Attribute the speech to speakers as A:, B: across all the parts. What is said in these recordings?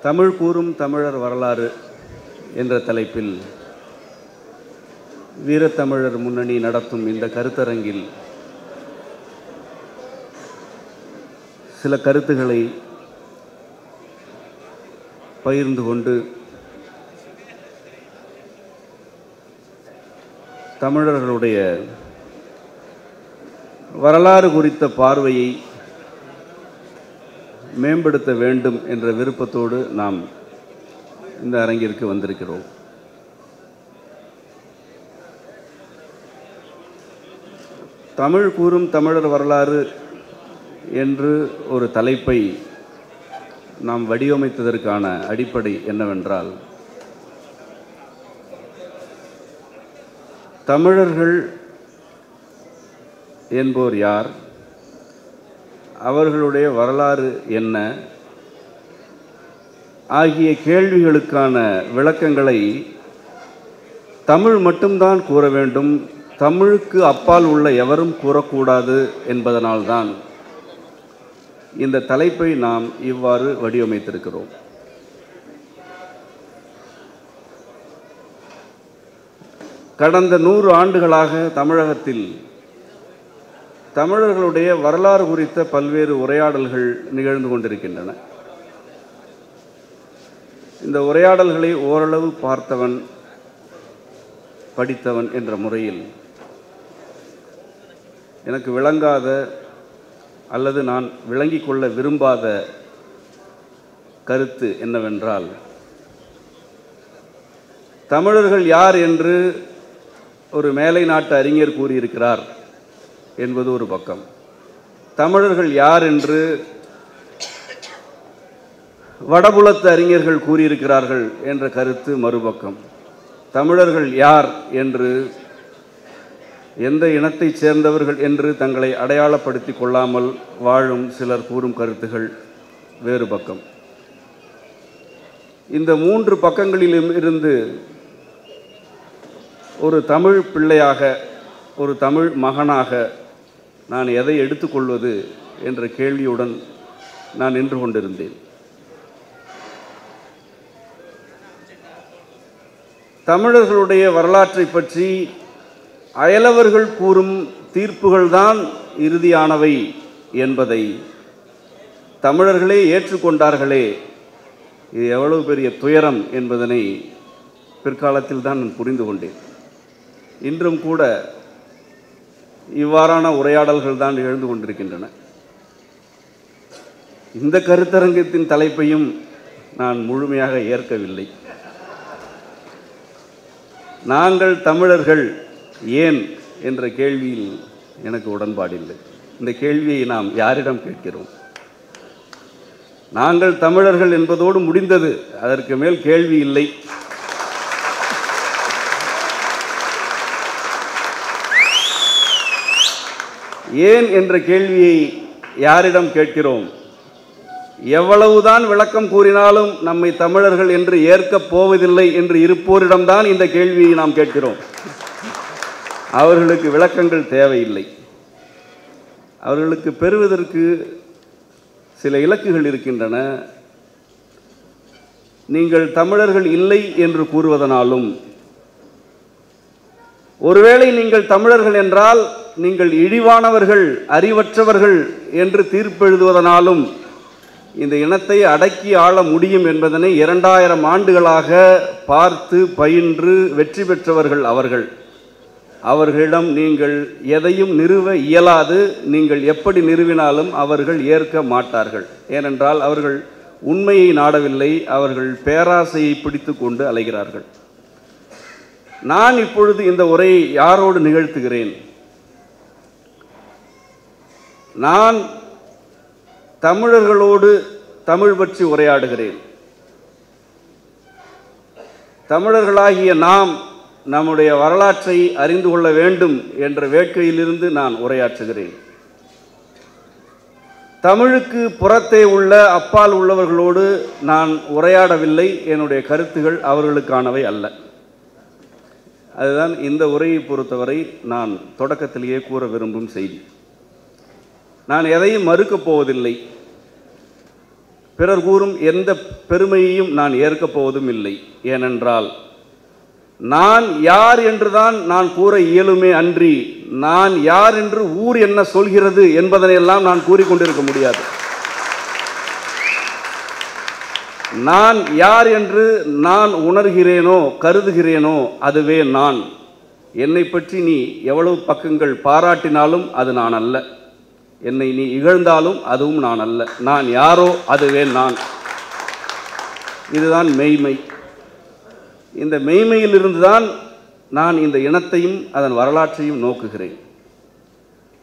A: தமிழ் கூறும் தமிழர் வரலாறு என்ற தலைப்பில் வீரத்தமிழர் முன்னணி நடத்தும் இந்த கருத்தரங்கில் சில கருத்துக்களை பகிர்ந்து கொண்டு தமிழர்களுடைய வரலாறு குறித்த பார்வையை மேம்படுத்த வேண்டும் என்ற விருப்பத்தோடு நாம் இந்த அரங்கிற்கு வந்திருக்கிறோம். தமிழ் கூறும் தமிழர் வரலாறு என்று ஒரு தலைப்பை நாம் வடிவமைத்ததற்கான அடிப்படை என்னவென்றால், தமிழர்கள் என்போர் யார், அவர்களுடைய வரலாறு என்ன ஆகிய கேள்விகளுக்கான விளக்கங்களை தமிழ் மட்டும்தான் கூற வேண்டும், தமிழுக்கு அப்பால் உள்ள எவரும் கூறக்கூடாது என்பதனால்தான் இந்த தலைப்பை நாம் இவ்வாறு வடிவமைத்திருக்கிறோம். கடந்த 100 ஆண்டுகளாக தமிழகத்தில் தமிழர்களுடைய வரலாறு குறித்த பல்வேறு உரையாடல்கள் நிகழ்ந்து கொண்டிருக்கின்றன. இந்த உரையாடல்களை ஓரளவு பார்த்தவன் படித்தவன் என்ற முறையில் எனக்கு விளங்காத அல்லது நான் விளங்கிக் கொள்ள விரும்பாத கருத்து என்னவென்றால், தமிழர்கள் யார் என்று ஒரு மேலை நாட்டு அறிஞர் கூறியிருக்கிறார் என்பது ஒரு பக்கம், தமிழர்கள் யார் என்று வடபுலத்து அறிஞர்கள் கூறியிருக்கிறார்கள் என்ற கருத்து மறுபக்கம், தமிழர்கள் யார் என்று எந்த இனத்தைச் சேர்ந்தவர்கள் என்று தங்களை அடையாளப்படுத்தி கொள்ளாமல் வாழும் சிலர் கூறும் கருத்துகள் வேறு பக்கம். இந்த 3 பக்கங்களிலும் இருந்து ஒரு தமிழ் பிள்ளையாக, ஒரு தமிழ் மகனாக நான் எதை எடுத்துக்கொள்வது என்ற கேள்வியுடன் நான் நின்று கொண்டிருந்தேன். தமிழர்களுடைய வரலாற்றை பற்றி அயலவர்கள் கூறும் தீர்ப்புகள்தான் இறுதியானவை என்பதை தமிழர்களே ஏற்றுக்கொண்டார்களே, இது எவ்வளவு பெரிய துயரம் என்பதனை பிற்காலத்தில் தான் நான் புரிந்து கொண்டேன். இன்றும் கூட இவ்வாறான உரையாடல்கள் தான் நிகழ்ந்து கொண்டிருக்கின்றன. இந்த கருத்தரங்கத்தின் தலைப்பையும் நான் முழுமையாக ஏற்கவில்லை. நாங்கள் தமிழர்கள் ஏன் என்ற கேள்வியில் எனக்கு உடன்பாடில்லை. இந்த கேள்வியை நாம் யாரிடம் கேட்கிறோம்? நாங்கள் தமிழர்கள் என்பதோடு முடிந்தது, அதற்கு மேல் கேள்வி இல்லை. ஏன் என்ற கேள்வியை யாரிடம் கேட்கிறோம்? எவ்வளவுதான் விளக்கம் கூறினாலும் நம்மை தமிழர்கள் என்று ஏற்கப் போவதில்லை என்று இருப்போரிடம்தான் இந்த கேள்வியை நாம் கேட்கிறோம். அவர்களுக்கு விளக்கங்கள் தேவையில்லை. அவர்களுக்கு பெறுவதற்கு சில இலக்குகள் இருக்கின்றன. நீங்கள் தமிழர்கள் இல்லை என்று கூறுவதனாலும், ஒருவேளை நீங்கள் தமிழர்கள் என்றால் நீங்கள் இழிவானவர்கள், அறிவற்றவர்கள் என்று தீர்ப்பெழுதுவதனாலும் இந்த இனத்தை அடக்கி ஆள முடியும் என்பதனை 2000 ஆண்டுகளாக பார்த்து பயின்று வெற்றி பெற்றவர்கள் அவர்கள். அவர்களிடம் நீங்கள் எதையும் நிறுவ இயலாது. நீங்கள் எப்படி நிறுவினாலும் அவர்கள் ஏற்க மாட்டார்கள். ஏனென்றால் அவர்கள் உண்மையை நாடவில்லை, அவர்கள் பேராசையை பிடித்து கொண்டு அலைகிறார்கள். நான் இப்பொழுது இந்த உரையை யாரோடு நிகழ்த்துகிறேன்? நான் தமிழர்களோடு தமிழ் பற்றி உரையாடுகிறேன். தமிழர்களாகிய நாம் நம்முடைய வரலாற்றை அறிந்து கொள்ள வேண்டும் என்ற வேட்கையிலிருந்து நான் உரையாற்றுகிறேன். தமிழுக்கு புறத்தே உள்ள அப்பால் உள்ளவர்களோடு நான் உரையாடவில்லை. என்னுடைய கருத்துகள் அவர்களுக்கானவை அல்ல. அதுதான் இந்த உரையை பொறுத்தவரை நான் தொடக்கத்திலேயே கூற விரும்பும் செய்தி. நான் எதையும் மறுக்கப் போவதில்லை. பிறர் கூறும் எந்த பெருமையையும் நான் ஏற்கப் போவதும் இல்லை. ஏனென்றால் நான் யார் என்றுதான் நான் கூற இயலுமே அன்றி நான் யார் என்று ஊர் என்ன சொல்கிறது என்பதனையெல்லாம் நான் கூறிக்கொண்டிருக்க முடியாது. நான் யார் என்று நான் உணர்கிறேனோ கருதுகிறேனோ அதுவே நான். என்னை பற்றி நீ எவ்வளவு பக்கங்கள் பாராட்டினாலும் அது நான் அல்ல. என்னை நீ இகழ்ந்தாலும் அதுவும் நான் அல்ல. நான் யாரோ அதுவே நான். இதுதான் மெய்மை. இந்த மெய்மையிலிருந்து தான் நான் இந்த இனத்தையும் அதன் வரலாற்றையும் நோக்குகிறேன்.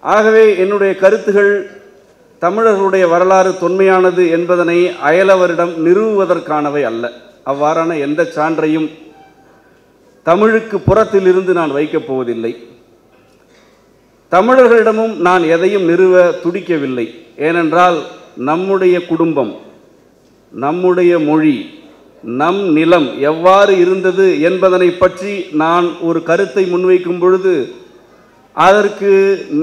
A: ஆகவே என்னுடைய கருத்துகள் தமிழர்களுடைய வரலாறு தொன்மையானது என்பதனை அயலவரிடம் நிறுவுவதற்கானவை அல்ல. அவ்வாறான எந்த சான்றையும் தமிழுக்கு புறத்திலிருந்து நான் வைக்கப் போவதில்லை. தமிழர்களிடமும் நான் எதையும் நிறுவ துடிக்கவில்லை. ஏனென்றால் நம்முடைய குடும்பம், நம்முடைய மொழி, நம் நிலம் எவ்வாறு இருந்தது என்பதனை பற்றி நான் ஒரு கருத்தை முன்வைக்கும் பொழுது அதற்கு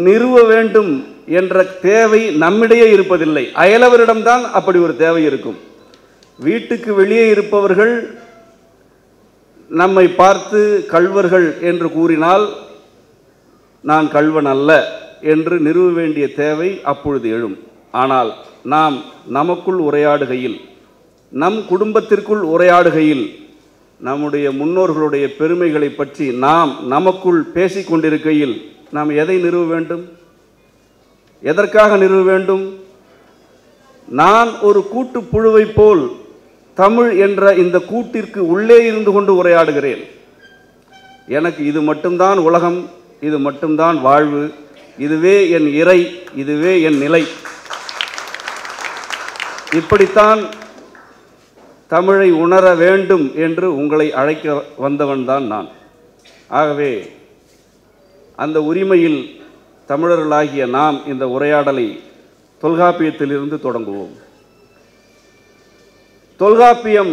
A: நிறுவ வேண்டும் என்ற தேவை நம்மிடையே இருப்பதில்லை. அயலவரிடம்தான் அப்படி ஒரு தேவை இருக்கும். வீட்டுக்கு வெளியே இருப்பவர்கள் நம்மை பார்த்து கள்வர்கள் என்று கூறினால் நான் கள்வன் அல்ல என்று நிறுவ வேண்டிய தேவை அப்பொழுது எழும். ஆனால் நாம் நமக்குள் உரையாடுகையில், நம் குடும்பத்திற்குள் உரையாடுகையில் நம்முடைய முன்னோர்களுடைய பெருமைகளை பற்றி நாம் நமக்குள் பேசிக்கொண்டிருக்கையில் நாம் எதை நிறுவ வேண்டும்? எதற்காக நிறுவ வேண்டும்? நான் ஒரு கூட்டுப்புழுவை போல் தமிழ் என்ற இந்த கூட்டிற்கு உள்ளே இருந்து கொண்டு உரையாடுகிறேன். எனக்கு இது மட்டும்தான் உலகம், இது மட்டும்தான் வாழ்வு, இதுவே என் இறை, இதுவே என் நிலை. இப்படித்தான் தமிழை உணர வேண்டும் என்று உங்களை அழைக்க வந்தவன்தான் நான். ஆகவே அந்த உரிமையில் தமிழர்களாகிய நாம் இந்த உரையாடலை தொல்காப்பியத்திலிருந்து தொடங்குவோம். தொல்காப்பியம்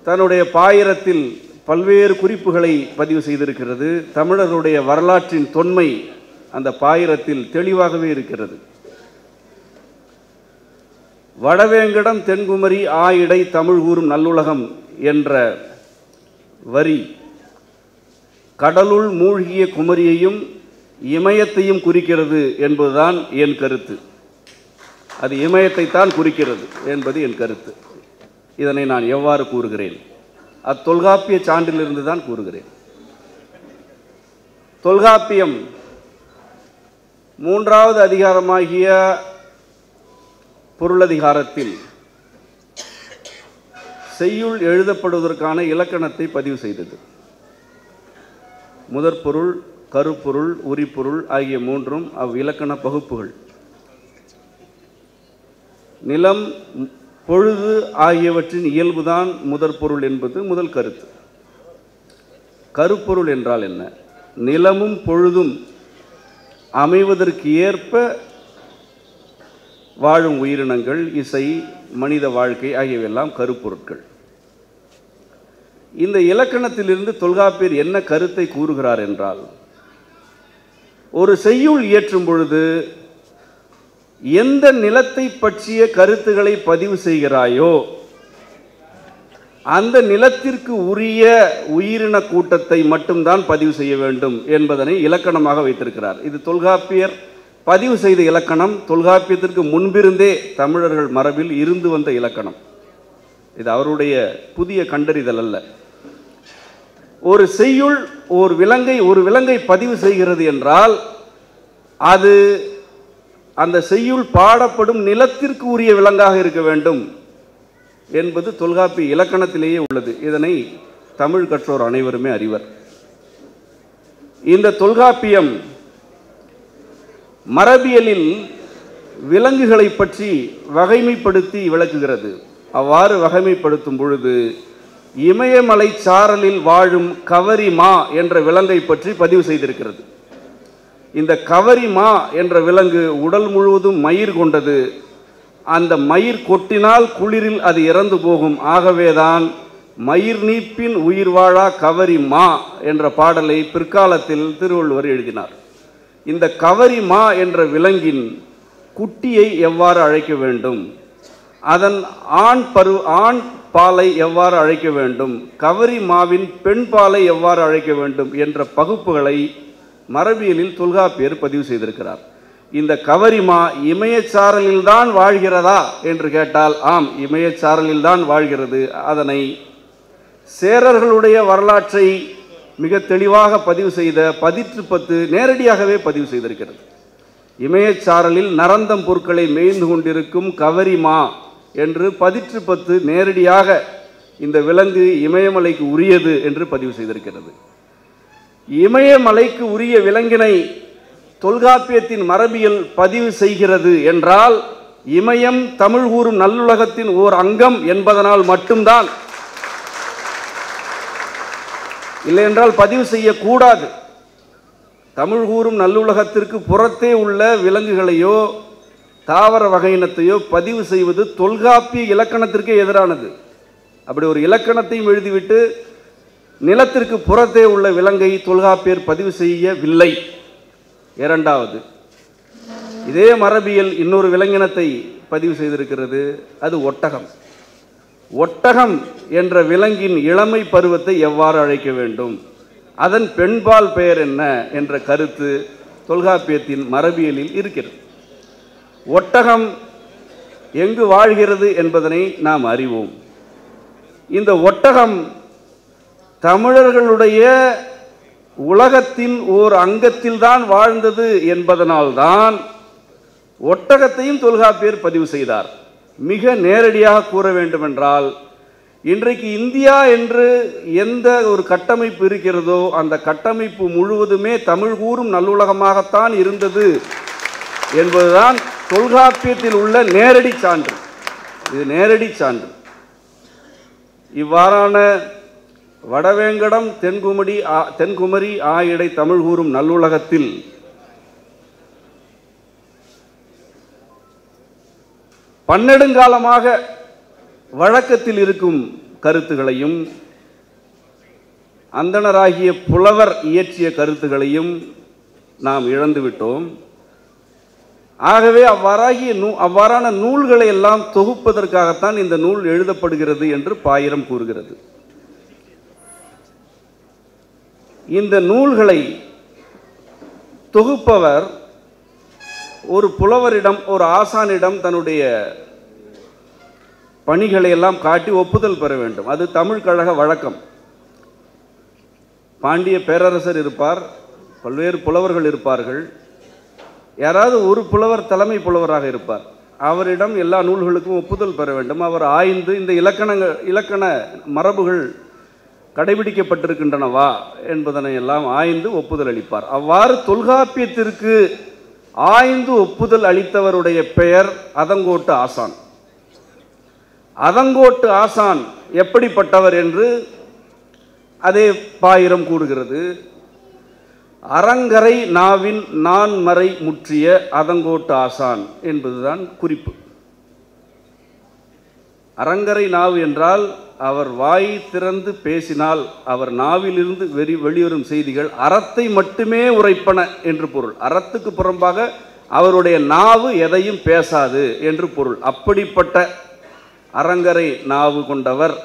A: தன்னுடைய பாயிரத்தில் பல்வேறு குறிப்புகளை பதிவு செய்திருக்கிறது. தமிழர்களுடைய வரலாற்றின் தொன்மை அந்த பாயிரத்தில் தெளிவாகவே இருக்கிறது. வடவேங்கடம் தென்குமரி ஆயிடை தமிழ் கூறும் நல்லுலகம் என்ற வரி கடலுள் மூழ்கிய குமரியையும் இமயத்தையும் குறிக்கிறது என்பதுதான் என் கருத்து. அது இமயத்தைத்தான் குறிக்கிறது என்பது என் கருத்து. இதனை நான் எவ்வாறு கூறுகிறேன்? அத்தொல்காப்பிய சான்றிலிருந்து தான் கூறுகிறேன். தொல்காப்பியம் 3வது அதிகாரமாகிய பொருளதிகாரத்தில் செய்யுள் எழுதப்படுவதற்கான இலக்கணத்தை பதிவு செய்தது. முதற்பொருள், கருப்பொருள், உரிப்பொருள் ஆகிய 3ம் அவ்விலக்கண பகுப்புகள். நிலம், பொழுது ஆகியவற்றின் இயல்புதான் முதற்பொருள் என்பது முதல் கருத்து. கருப்பொருள் என்றால் என்ன? நிலமும் பொழுதும் அமைவதற்கு ஏற்ப வாழும் உயிரினங்கள், இசை, மனித வாழ்க்கை ஆகியவையெல்லாம் கருப்பொருட்கள். இந்த இலக்கணத்திலிருந்து தொல்காப்பியர் என்ன கருத்தை கூறுகிறார் என்றால், ஒரு செய்யுள் இயற்றும் பொழுது எந்த நிலத்தை பற்றிய கருத்துக்களை பதிவு செய்கிறாயோ அந்த நிலத்திற்கு உரிய உயிரின கூட்டத்தை மட்டும்தான் பதிவு செய்ய வேண்டும் என்பதனை இலக்கணமாக வைத்திருக்கிறார். இது தொல்காப்பியர் பதிவு செய்த இலக்கணம். தொல்காப்பியத்திற்கு முன்பிருந்தே தமிழர்கள் மரபில் இருந்து வந்த இலக்கணம். இது அவருடைய புதிய கண்டறிதல் அல்ல. ஒரு செய்யுள் ஒரு விலங்கை பதிவு செய்கிறது என்றால் அது அந்த செய்யுள் பாடப்படும் நிலத்திற்கு உரிய விலங்காக இருக்க வேண்டும் என்பது தொல்காப்பிய இலக்கணத்திலேயே உள்ளது. இதனை தமிழ் கற்றோர் அனைவருமே அறிவர். இந்த தொல்காப்பியம் மரபியலில் விலங்குகளை பற்றி வகைமைப்படுத்தி விளக்குகிறது. அவ்வாறு வகைமைப்படுத்தும் பொழுது இமயமலை சாரலில் வாழும் கவரிமா என்ற விலங்கை பற்றி பதிவு செய்திருக்கிறது. இந்த கவரிமா என்ற விலங்கு உடல் முழுவதும் மயிர் கொண்டது. அந்த மயிர் கொட்டினால் குளிரில் அது இறந்து போகும். ஆகவேதான் மயிர் நீப்பின் உயிர் வாழா கவரிமா என்ற பாடலை பிற்காலத்தில் திருவள்ளுவர் எழுதினார். இந்த கவரிமா என்ற விலங்கின் குட்டியை எவ்வாறு அழைக்க வேண்டும், அதன் ஆண் பாலை எவ்வாறு அழைக்க வேண்டும், கவரி மாவின் பெண் பாலை எவ்வாறு அழைக்க வேண்டும் என்ற பகுப்புகளை மரபியலில் தொல்காப்பியர் பதிவு செய்திருக்கிறார். இந்த கவரிமா இமயச்சாரலில்தான் வாழ்கிறதா என்று கேட்டால் ஆம், இமயச்சாரலில்தான் வாழ்கிறது. அதனை சேரர்களுடைய வரலாற்றை மிக தெளிவாக பதிவு செய்த பதிற்று நேரடியாகவே பதிவு செய்திருக்கிறது. இமயச்சாரலில் நரந்தம் பொருட்களை மேய்ந்து கொண்டிருக்கும் கவரிமா என்று பதிற்று நேரடியாக இந்த விலங்கு இமயமலைக்கு உரியது என்று பதிவு செய்திருக்கிறது. இமயமலைக்கு உரிய விலங்கினை தொல்காப்பியத்தின் மரபியல் பதிவு செய்கிறது என்றால் இமயம் தமிழ் கூறும் நல்லுலகத்தின் ஓர் அங்கம் என்பதனால் மட்டும்தான், இல்லை என்றால் பதிவு செய்யக்கூடாது. தமிழ் கூறும் நல்லுலகத்திற்கு புறத்தே உள்ள விலங்குகளையோ தாவர வகையினத்தையோ பதிவு செய்வது தொல்காப்பிய இலக்கணத்திற்கே எதிரானது. அப்படி ஒரு இலக்கணத்தையும் எழுதிவிட்டு நிலத்திற்கு புறத்தே உள்ள விலங்கை தொல்காப்பியர் பதிவு செய்யவில்லை. இரண்டாவது, இதே மரபியல் இன்னொரு விலங்கினத்தை பதிவு செய்திருக்கிறது. அது ஒட்டகம். ஒட்டகம் என்ற விலங்கின் இளமை பருவத்தை எவ்வாறு அழைக்க வேண்டும், அதன் பெண்பால் பெயர் என்ன என்ற கருத்து தொல்காப்பியத்தின் மரபியலில் இருக்கிறது. ஒட்டகம் எங்கு வாழ்கிறது என்பதனை நாம் அறிவோம். இந்த ஒட்டகம் தமிழர்களுடைய உலகத்தின் ஓர் அங்கத்தில் தான் வாழ்ந்தது என்பதனால்தான் ஒட்டகத்தையும் தொல்காப்பியர் பதிவு செய்தார். மிக நேரடியாக கூற வேண்டுமென்றால், இன்றைக்கு இந்தியா என்று எந்த ஒரு கட்டமைப்பு இருக்கிறதோ அந்த கட்டமைப்பு முழுவதுமே தமிழ் கூறும் நல்லுலகமாகத்தான் இருந்தது என்பதுதான் தொல்காப்பியத்தில் உள்ள நேரடி சான்று. இது நேரடி சான்று. இவ்வாறான வடவேங்கடம் தென்குமரி ஆயிடை தமிழ் கூறும் நல்லுலகத்தில் பன்னெடுங்காலமாக வழக்கத்தில் இருக்கும் கருத்துகளையும் அந்தணராகிய புலவர் இயற்றிய கருத்துகளையும் நாம் இழந்துவிட்டோம். ஆகவே அவ்வாறான நூல்களை எல்லாம் தொகுப்பதற்காகத்தான் இந்த நூல் எழுதப்படுகிறது என்று பாயிரம் கூறுகிறது. இந்த நூல்களை தொகுப்பவர் ஒரு புலவரிடம், ஒரு ஆசானிடம் தன்னுடைய பணிகளை எல்லாம் காட்டி ஒப்புதல் பெற வேண்டும். அது தமிழ் கழக வழக்கம். பாண்டிய பேரரசர் இருப்பார், பல்வேறு புலவர்கள் இருப்பார்கள். யாராவது ஒரு புலவர் தலைமை புலவராக இருப்பார். அவரிடம் எல்லா நூல்களுக்கும் ஒப்புதல் பெற வேண்டும். அவர் ஆய்ந்து இந்த இலக்கண மரபுகள் கடைபிடிக்கப்பட்டிருக்கின்றனவா என்பதனை எல்லாம் ஆய்ந்து ஒப்புதல் அளிப்பார். அவ்வாறு தொல்காப்பியத்திற்கு ஆய்ந்து ஒப்புதல் அளித்தவருடைய பெயர் அதங்கோட்டு ஆசான். அதங்கோட்டு ஆசான் எப்படிப்பட்டவர் என்று அதே பாயிரம் கூறுகிறது. அரங்கரை நாவின் நான்மறை முற்றிய அதங்கோட்டு ஆசான் என்பதுதான் குறிப்பு. அரங்கரை நாவு என்றால் அவர் வாய் திறந்து பேசினால் அவர் நாவிலிருந்து வெளிவரும் செய்திகள் அறத்தை மட்டுமே உரைப்பன என்று பொருள். அறத்துக்கு புறம்பாக அவருடைய நாவு எதையும் பேசாது என்று பொருள். அப்படிப்பட்ட அரங்கரை நாவு கொண்டவர்.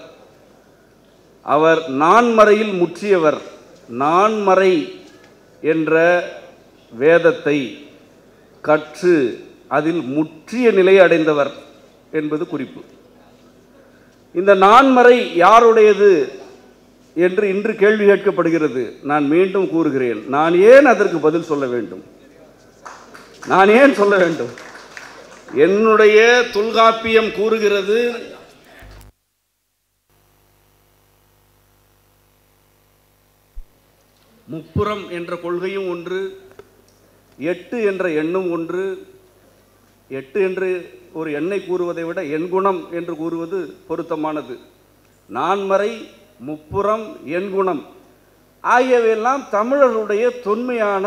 A: அவர் நான்மறையில் முற்றியவர். நான்மறை என்ற வேதத்தை கற்று அதில் முற்றிய நிலை அடைந்தவர் என்பது குறிப்பு. இந்த நான்மறை யாருடையது என்று இன்று கேள்வி கேட்கப்படுகிறது. நான் மீண்டும் கூறுகிறேன், நான் ஏன் அதற்கு பதில் சொல்ல வேண்டும்? நான் ஏன் சொல்ல வேண்டும்? என்னுடைய தொல்காப்பியம் கூறுகிறது, முப்புறம் என்ற கொள்கையும் ஒன்று, 8 என்ற எண்ணும் ஒன்று. 8 என்று ஒரு எண்ணை கூறுவதை விட எண்குணம் என்று கூறுவது பொருத்தமானது. நான்மறை, முப்புறம், எண்குணம் ஆகியவையெல்லாம் தமிழர்களுடைய தொன்மையான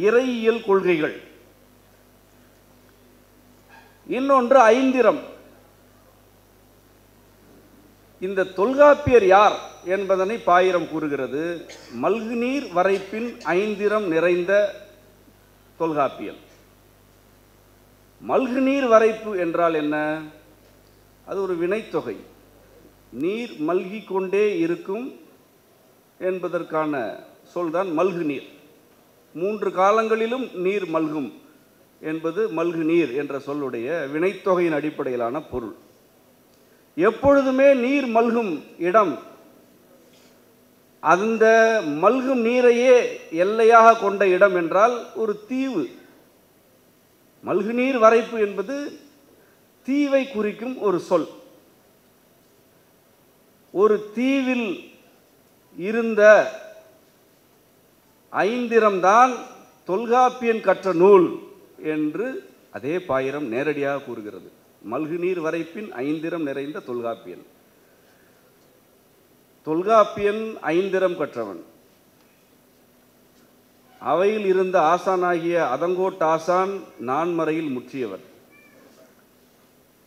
A: இறையியல் கொள்கைகள். இன்னொன்று ஐந்திரம். இந்த தொல்காப்பியர் யார் என்பதனை பாயிரம் கூறுகிறது. மல்குநீர் வரைப்பின் ஐந்திரம் நிறைந்த தொல்காப்பியம். மல்குநீர் வரைப்பு என்றால் என்ன? அது ஒரு வினைத்தொகை. நீர் மல்கி கொண்டே இருக்கும் என்பதற்கான சொல்தான் மல்கு நீர். 3 காலங்களிலும் நீர் மல்கும் என்பது மல்கு நீர் என்ற சொல்லுடைய வினைத்தொகையின் அடிப்படையிலான பொருள். எப்பொழுதுமே நீர் மல்கும் இடம், அந்த மல்கும் நீரையே எல்லையாக கொண்ட இடம் என்றால் ஒரு தீவு. மல்கு நீர் வரைப்பு என்பது தீவை குறிக்கும் ஒரு சொல். ஒரு தீவில் இருந்த ஐந்திரம்தான் தொல்காப்பியன் கற்ற நூல் என்று அதே பாயிரம் நேரடியாக கூறுகிறது. மல்கு நீர் வரைப்பின் ஐந்திரம் நிறைந்த தொல்காப்பியன். தொல்காப்பியன் ஐந்திரம் கற்றவன். அவையில் இருந்த ஆசானாகிய அதங்கோட் ஆசான் நான்மறையில் முற்றியவர்.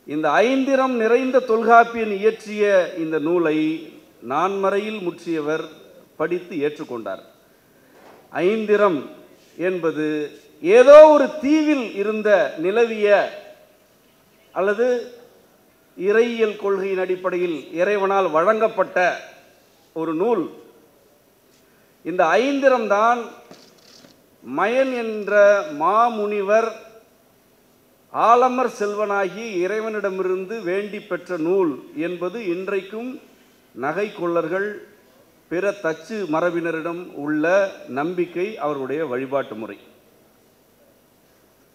A: இந்த ஐந்திரம் நிறைந்த தொல்காப்பியன் இயற்றிய இந்த நூலை நான்மறையில் முற்றியவர் படித்து ஏற்றுக்கொண்டார். ஐந்திரம் என்பது ஏதோ ஒரு தீவில் இருந்த நிலவிய அல்லது இறையியல் கொள்கையின் அடிப்படையில் இறைவனால் வழங்கப்பட்ட ஒரு நூல். இந்த ஐந்திரம்தான் மயன் என்ற மாமுனிவர் ஆலமர் செல்வனாகி இறைவனிடமிருந்து வேண்டி பெற்ற நூல் என்பது இன்றைக்கும் நகை கொள்ளர்கள் பிற தச்சு மரபினரிடம் உள்ள நம்பிக்கை, அவருடைய வழிபாட்டு முறை.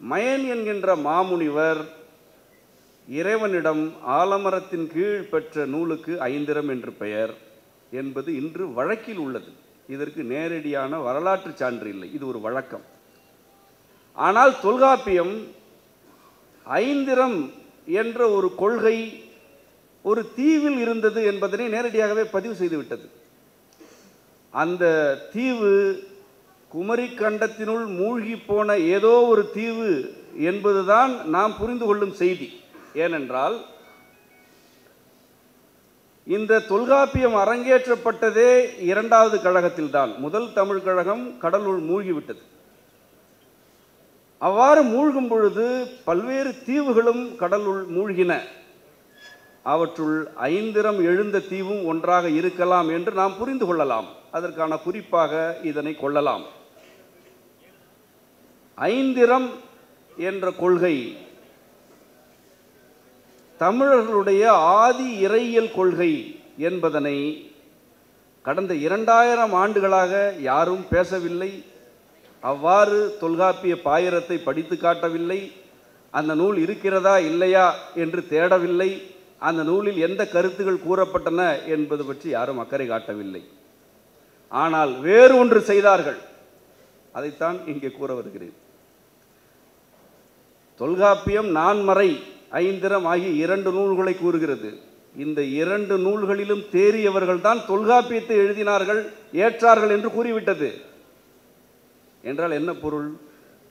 A: மயன் என்கின்ற மாமுனிவர் இறைவனிடம் ஆலமரத்தின் கீழ் பெற்ற நூலுக்கு ஐந்திரம் என்று பெயர் என்பது இன்று வழக்கில் உள்ளது. இதற்கு நேரடியான வரலாற்று சான்று இல்லை, இது ஒரு வழக்கம். ஆனால் தொல்காப்பியம் ஐந்திரம் என்ற ஒரு கொள்கை ஒரு தீவில் இருந்தது என்பதனை நேரடியாகவே பதிவு செய்துவிட்டது. அந்த தீவு குமரி கண்டத்தினுள் மூழ்கி போன ஏதோ ஒரு தீவு என்பதுதான் நாம் புரிந்து கொள்ளும் செய்தி. ஏனென்றால் இந்த தொல்காப்பியம் அரங்கேற்றப்பட்டதே 2வது கழகத்தில்தான். முதல் தமிழ் கழகம் கடலுள் மூழ்கிவிட்டது. அவ்வாறு மூழ்கும் பொழுது பல்வேறு தீவுகளும் கடலுள் மூழ்கின. அவற்றுள் ஐந்திரம் எழுந்த தீவும் ஒன்றாக இருக்கலாம் என்று நாம் புரிந்து கொள்ளலாம். அதற்கான குறிப்பாக இதனை கொள்ளலாம். ஐந்திரம் என்ற கொள்கை தமிழர்களுடைய ஆதி இறையியல் கொள்கை என்பதனை கடந்த 2000 ஆண்டுகளாக யாரும் பேசவில்லை. அவ்வாறு தொல்காப்பிய பாயிரத்தை படித்து காட்டவில்லை. அந்த நூல் இருக்கிறதா இல்லையா என்று தேடவில்லை. அந்த நூலில் எந்த கருத்துகள் கூறப்பட்டன என்பது பற்றி யாரும் அக்கறை காட்டவில்லை. ஆனால் வேறு ஒன்று செய்தார்கள். அதைத்தான் இங்கே கூற வருகிறேன். தொல்காப்பியம் நான்மறை ஐந்திரம் ஆகிய 2 நூல்களை கூறுகிறது. இந்த 2 நூல்களிலும் தேறியவர்கள் தான் தொல்காப்பியத்தை எழுதினார்கள், ஏற்றார்கள் என்று கூறிவிட்டது. என்றால் என்ன பொருள்?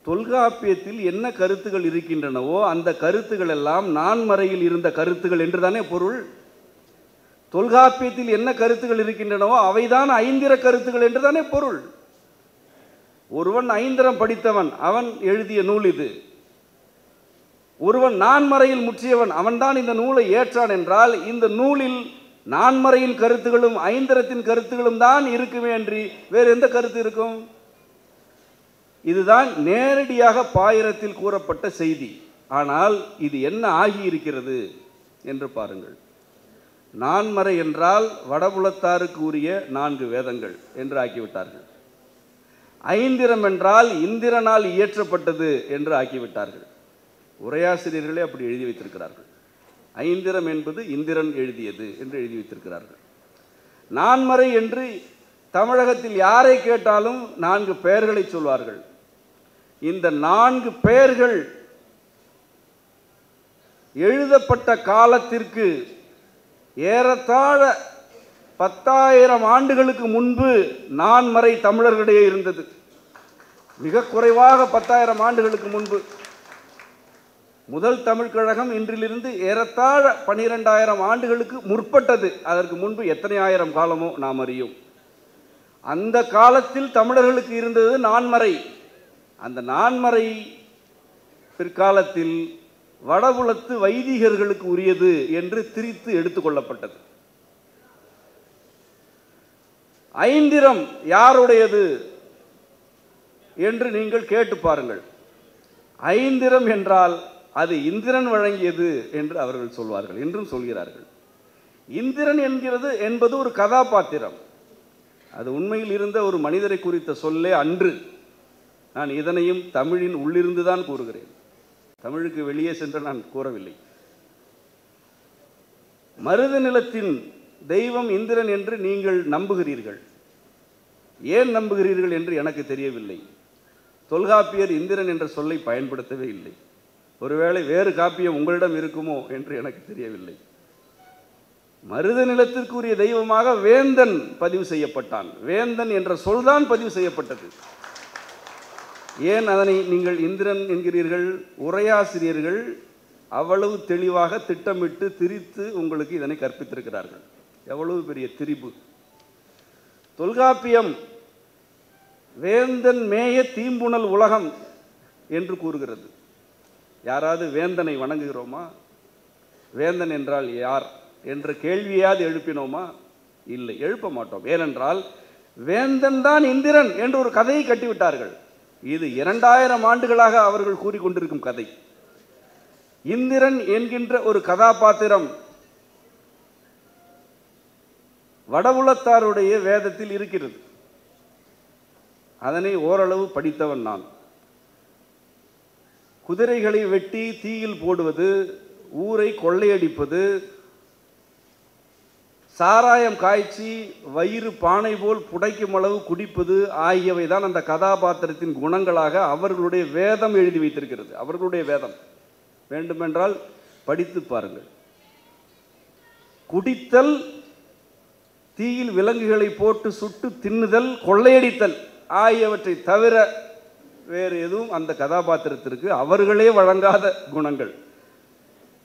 A: தொல்காப்பியத்தில் என்ன கருத்துகள் இருக்கின்றனவோ அந்த கருத்துகள் எல்லாம் நான்மறையில் இருந்த கருத்துகள் என்றுதானே பொருள். தொல்காப்பியத்தில் என்ன கருத்துகள் இருக்கின்றனவோ அவைதான் ஐந்திர கருத்துகள் என்றுதானே பொருள். ஒருவன் ஐந்திரம் படித்தவன், அவன் எழுதிய நூல் இது. ஒருவன் நான்மறையில் முற்றியவன், அவன்தான் இந்த நூலை ஏற்றான் என்றால் இந்த நூலில் நான்மறையின் கருத்துகளும் ஐந்திரத்தின் கருத்துகளும் தான் இருக்குமே என்று வேறு எந்த கருத்து இருக்கும்? இதுதான் நேரடியாக பாயிரத்தில் கூறப்பட்ட செய்தி. ஆனால் இது என்ன ஆகியிருக்கிறது என்று பாருங்கள். நான்மறை என்றால் வடபுலத்தாருக்கு உரிய 4 வேதங்கள் என்று ஆக்கிவிட்டார்கள். ஐந்திரம் என்றால் இந்திரனால் இயற்றப்பட்டது என்று ஆக்கிவிட்டார்கள். உரையாசிரியர்களே அப்படி எழுதி வைத்திருக்கிறார்கள். ஐந்திரம் என்பது இந்திரன் எழுதியது என்று எழுதி வைத்திருக்கிறார்கள். நான்மறை என்று தமிழகத்தில் யாரை கேட்டாலும் 4 பெயர்களை சொல்வார்கள். இந்த 4 பெயர்கள் எழுதப்பட்ட காலத்திற்கு ஏறத்தாழ 10,000 ஆண்டுகளுக்கு முன்பு நான்மறை தமிழர்களிடையே இருந்தது. மிக குறைவாக 10,000 ஆண்டுகளுக்கு முன்பு. முதல் தமிழ் கழகம் இன்றிலிருந்து ஏறத்தாழ 12,000 ஆண்டுகளுக்கு முற்பட்டது. அதற்கு முன்பு எத்தனை ஆயிரம் காலமோ நாம் அறியும். அந்த காலத்தில் தமிழர்களுக்கு இருந்தது நான்மறை. அந்த நான்மறை பிற்காலத்தில் வடபுலத்து வைதிகர்களுக்கு உரியது என்று திரித்து எடுத்துக்கொள்ளப்பட்டது. ஐந்திரம் யாருடையது என்று நீங்கள் கேட்டு பாருங்கள். ஐந்திரம் என்றால் அது இந்திரன் வழங்கியது என்று அவர்கள் சொல்வார்கள், என்றும் சொல்கிறார்கள். இந்திரன் என்பது ஒரு கதாபாத்திரம். அது உண்மையில் இருந்த ஒரு மனிதரை குறித்த சொல்லே அன்று. நான் இதனையும் தமிழின் உள்ளிருந்து தான் கூறுகிறேன், தமிழுக்கு வெளியே சென்று நான் கூறவில்லை. மருத நிலத்தின் தெய்வம் இந்திரன் என்று நீங்கள் நம்புகிறீர்கள். ஏன் நம்புகிறீர்கள் என்று எனக்கு தெரியவில்லை. தொல்காப்பியர் இந்திரன் என்ற சொல்லை பயன்படுத்தவே இல்லை. ஒருவேளை வேறு காப்பியம் உங்களிடம் இருக்குமோ என்று எனக்கு தெரியவில்லை. மருத நிலத்திற்குரிய தெய்வமாக வேந்தன் பதிவு செய்யப்பட்டான். வேந்தன் என்ற சொல்தான் பதிவு செய்யப்பட்டது. ஏன் அதனை நீங்கள் இந்திரன் என்கிறீர்கள்? உரையாசிரியர்கள் அவ்வளவு தெளிவாக திட்டமிட்டு திரித்து உங்களுக்கு இதனை கற்பித்திருக்கிறார்கள். எவ்வளவு பெரிய திரிபு! தொல்காப்பியம் வேந்தன் மேய தீம்புணல் உலகம் என்று கூறுகிறது. யாராவது வேந்தனை வணங்குகிறோமா? வேந்தன் என்றால் யார் என்ற கேள்வியாவது எழுப்பினோமா? இல்லை, எழுப்ப மாட்டோம். ஏனென்றால் வேந்தன் தான் இந்திரன் என்று ஒரு கதையை கட்டிவிட்டார்கள். இது 2000 ஆண்டுகளாக அவர்கள் கூறிக்கொண்டிருக்கும் கதை. இந்திரன் என்கின்ற ஒரு கதாபாத்திரம் வடபுலத்தாருடைய வேதத்தில் இருக்கிறது. அதனை ஓரளவு படித்தவன் நான். குதிரைகளை வெட்டி தீயில் போடுவது, ஊரை கொள்ளையடிப்பது, சாராயம் காய்ச்சி வயிறு பானை போல் புடைக்கும் அளவு குடிப்பது ஆகியவை தான் அந்த கதாபாத்திரத்தின் குணங்களாக அவர்களுடைய வேதம் எழுதி வைத்திருக்கிறது. அவர்களுடைய வேதம் வேண்டுமென்றால் படித்து பாருங்கள். குடித்தல், தீயில் விலங்குகளை போட்டு சுட்டு தின்னுதல், கொள்ளையடித்தல் ஆகியவற்றை தவிர வேறு எதுவும் அந்த கதாபாத்திரத்திற்கு அவர்களே வழங்காத குணங்கள்.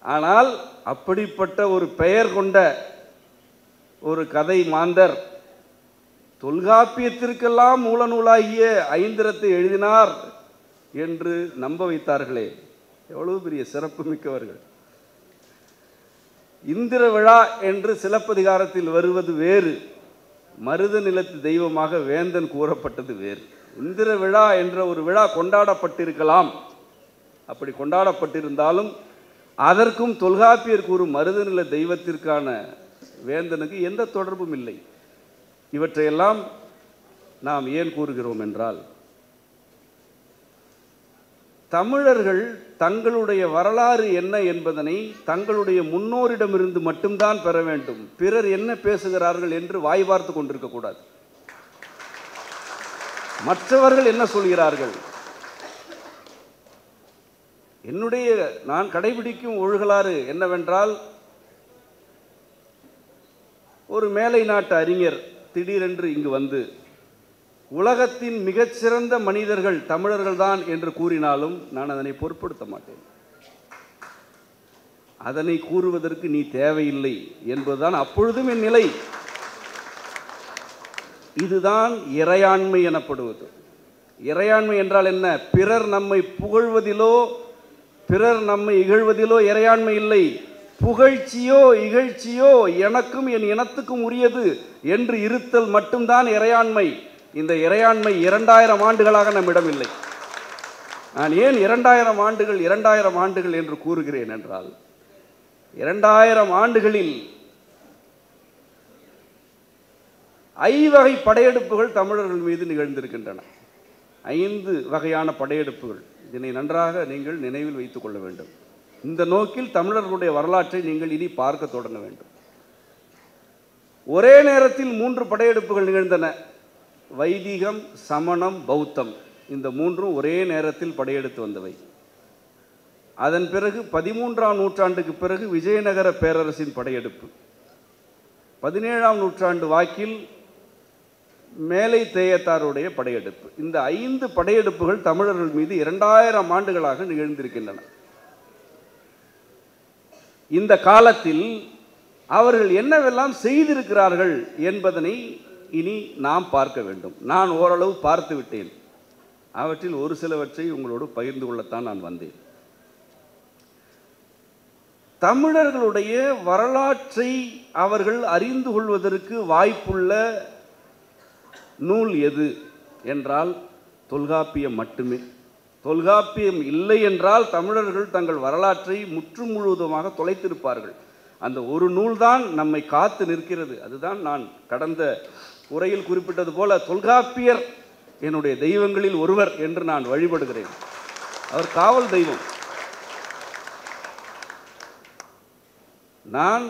A: ஆனால் அப்படிப்பட்ட ஒரு பெயர் கொண்ட ஒரு கதை மாந்தர் தொல்காப்பியத்திற்கெல்லாம் மூல நூலாகிய ஐந்திரத்தை எழுதினார் என்று நம்ப வைத்தார்களே, எவ்வளவு பெரிய சிறப்பு மிக்கவர்கள்! இந்திர விழா என்று சிலப்பதிகாரத்தில் வருவது வேறு, மருத நிலத்து தெய்வமாக வேந்தன் கூறப்பட்டது வேறு. இந்திர விழா என்ற ஒரு விழா கொண்டாடப்பட்டிருக்கலாம். அப்படி கொண்டாடப்பட்டிருந்தாலும் அதற்கும் தொல்காப்பியர் கூறும் மருத நில தெய்வத்திற்கான வேந்தனுக்கு எந்த தொடர்பும் இல்லை. இவற்றையெல்லாம் நாம் ஏன் கூறுகிறோம் என்றால், தமிழர்கள் தங்களுடைய வரலாறு என்ன என்பதனை தங்களுடைய முன்னோரிடமிருந்து மட்டும்தான் பெற வேண்டும். பிறர் என்ன பேசுகிறார்கள் என்று வாய் பார்த்து கொண்டிருக்கக்கூடாது. மற்றவர்கள் என்ன சொல்கிறார்கள்? நான் கடைபிடிக்கும் ஒழுகலாறு என்னவென்றால், ஒரு மேலை நாட்டு அறிஞர் திடீரென்று இங்கு வந்து உலகத்தின் மிகச்சிறந்த மனிதர்கள் தமிழர்கள்தான் என்று கூறினாலும் நான் அதனை பொருட்படுத்த மாட்டேன். அதனை கூறுவதற்கு நீ தேவையில்லை என்பதுதான் அப்பொழுதும் என் நிலை. இதுதான் இறையாண்மை எனப்படுவது. இறையாண்மை என்றால் என்ன? பிறர் நம்மை புகழ்வதிலோ பிறர் நம்மை இகழ்வதிலோ இறையாண்மை இல்லை. புகழ்ச்சியோ இகழ்ச்சியோ எனக்கும் என் இனத்துக்கும் உரியது என்று இருத்தல் மட்டும்தான் இறையாண்மை. இந்த இறையாண்மை 2000 ஆண்டுகளாக நம்மிடம் இல்லை. நான் ஏன் 2000 ஆண்டுகள் என்று கூறுகிறேன் என்றால், 2000 ஆண்டுகளில் ஐவகை படையெடுப்புகள் தமிழர்கள் மீது நிகழ்ந்திருக்கின்றன. 5 வகையான படையெடுப்புகள். இதனை நன்றாக நீங்கள் நினைவில் வைத்துக் கொள்ள வேண்டும். இந்த நோக்கில் தமிழர்களுடைய வரலாற்றை நீங்கள் இனி பார்க்க தொடங்க வேண்டும். ஒரே நேரத்தில் 3 படையெடுப்புகள் நிகழ்ந்தன. வைதிகம், சமணம், பௌத்தம், இந்த 3ம் ஒரே நேரத்தில் படையெடுத்து வந்தவை. அதன் பிறகு 13ஆம் நூற்றாண்டுக்கு பிறகு விஜயநகர பேரரசின் படையெடுப்பு, 17ஆம் நூற்றாண்டு வாக்கில் மேலை தேயத்தாருடைய படையெடுப்பு. இந்த 5 படையெடுப்புகள் தமிழர்கள் மீது 2000 ஆண்டுகளாக நிகழ்ந்திருக்கின்றன. இந்த காலத்தில் அவர்கள் என்னவெல்லாம் செய்திருக்கிறார்கள் என்பதனை இனி நாம் பார்க்க வேண்டும். நான் ஓரளவு பார்த்து விட்டேன். அவற்றில் ஒரு சிலவற்றை உங்களோடு பகிர்ந்து கொள்ளத்தான் நான் வந்தேன். தமிழர்களுடைய வரலாற்றை அவர்கள் அறிந்து கொள்வதற்கு வாய்ப்புள்ள நூல் எது என்றால் தொல்காப்பியம் மட்டுமே. தொல்காப்பியம் இல்லை என்றால் தமிழர்கள் தங்கள் வரலாற்றை முற்றும் முழுவதுமாக தொலைத்திருப்பார்கள். அந்த ஒரு நூல்தான் நம்மை காத்து நிற்கிறது. அதுதான் நான் கடந்த உரையில் குறிப்பிட்டது போல தொல்காப்பியர் என்னுடைய தெய்வங்களில் ஒருவர் என்று நான் வழிபடுகிறேன். அவர் காவல் தெய்வம். நான்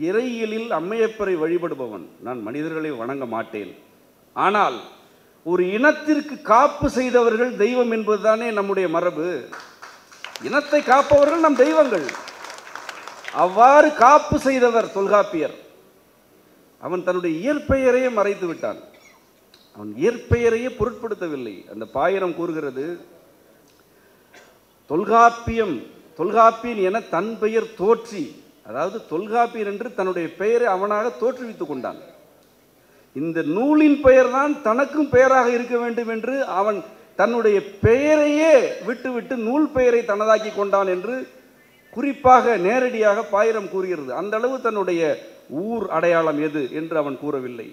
A: இறையியலில் அம்மையப்பரை வழிபடுபவன். நான் மனிதர்களை வணங்க மாட்டேன். ஆனால் ஒரு இனத்திற்கு காப்பு செய்தவர்கள் தெய்வம் என்பதுதானே நம்முடைய மரபு. இனத்தை காப்பவர்கள் நம் தெய்வங்கள். அவ்வாறு காப்பு செய்தவர் தொல்காப்பியர். அவன் தன்னுடைய இயற்பெயரையே மறைத்து விட்டான். அவன் இயற்பெயரையே பொருட்படுத்தவில்லை. அந்த பாயிரம் கூறுகிறது, தொல்காப்பியன் என தன் பெயர் தோற்றி, அதாவது தொல்காப்பியன் என்று தன்னுடைய பெயரை அவனாக தோற்றுவித்துக் கொண்டான். இந்த நூலின் பெயர் தான் தனக்கும் பெயராக இருக்க வேண்டும் என்று அவன் தன்னுடைய பெயரையே விட்டுவிட்டு நூல் பெயரை தனதாக்கி கொண்டான் என்று குறிப்பாக நேரடியாக பாயிரம் கூறுகிறது. அந்த அளவு தன்னுடைய ஊர் அடையாளம் எது என்று அவன் கூறவில்லை.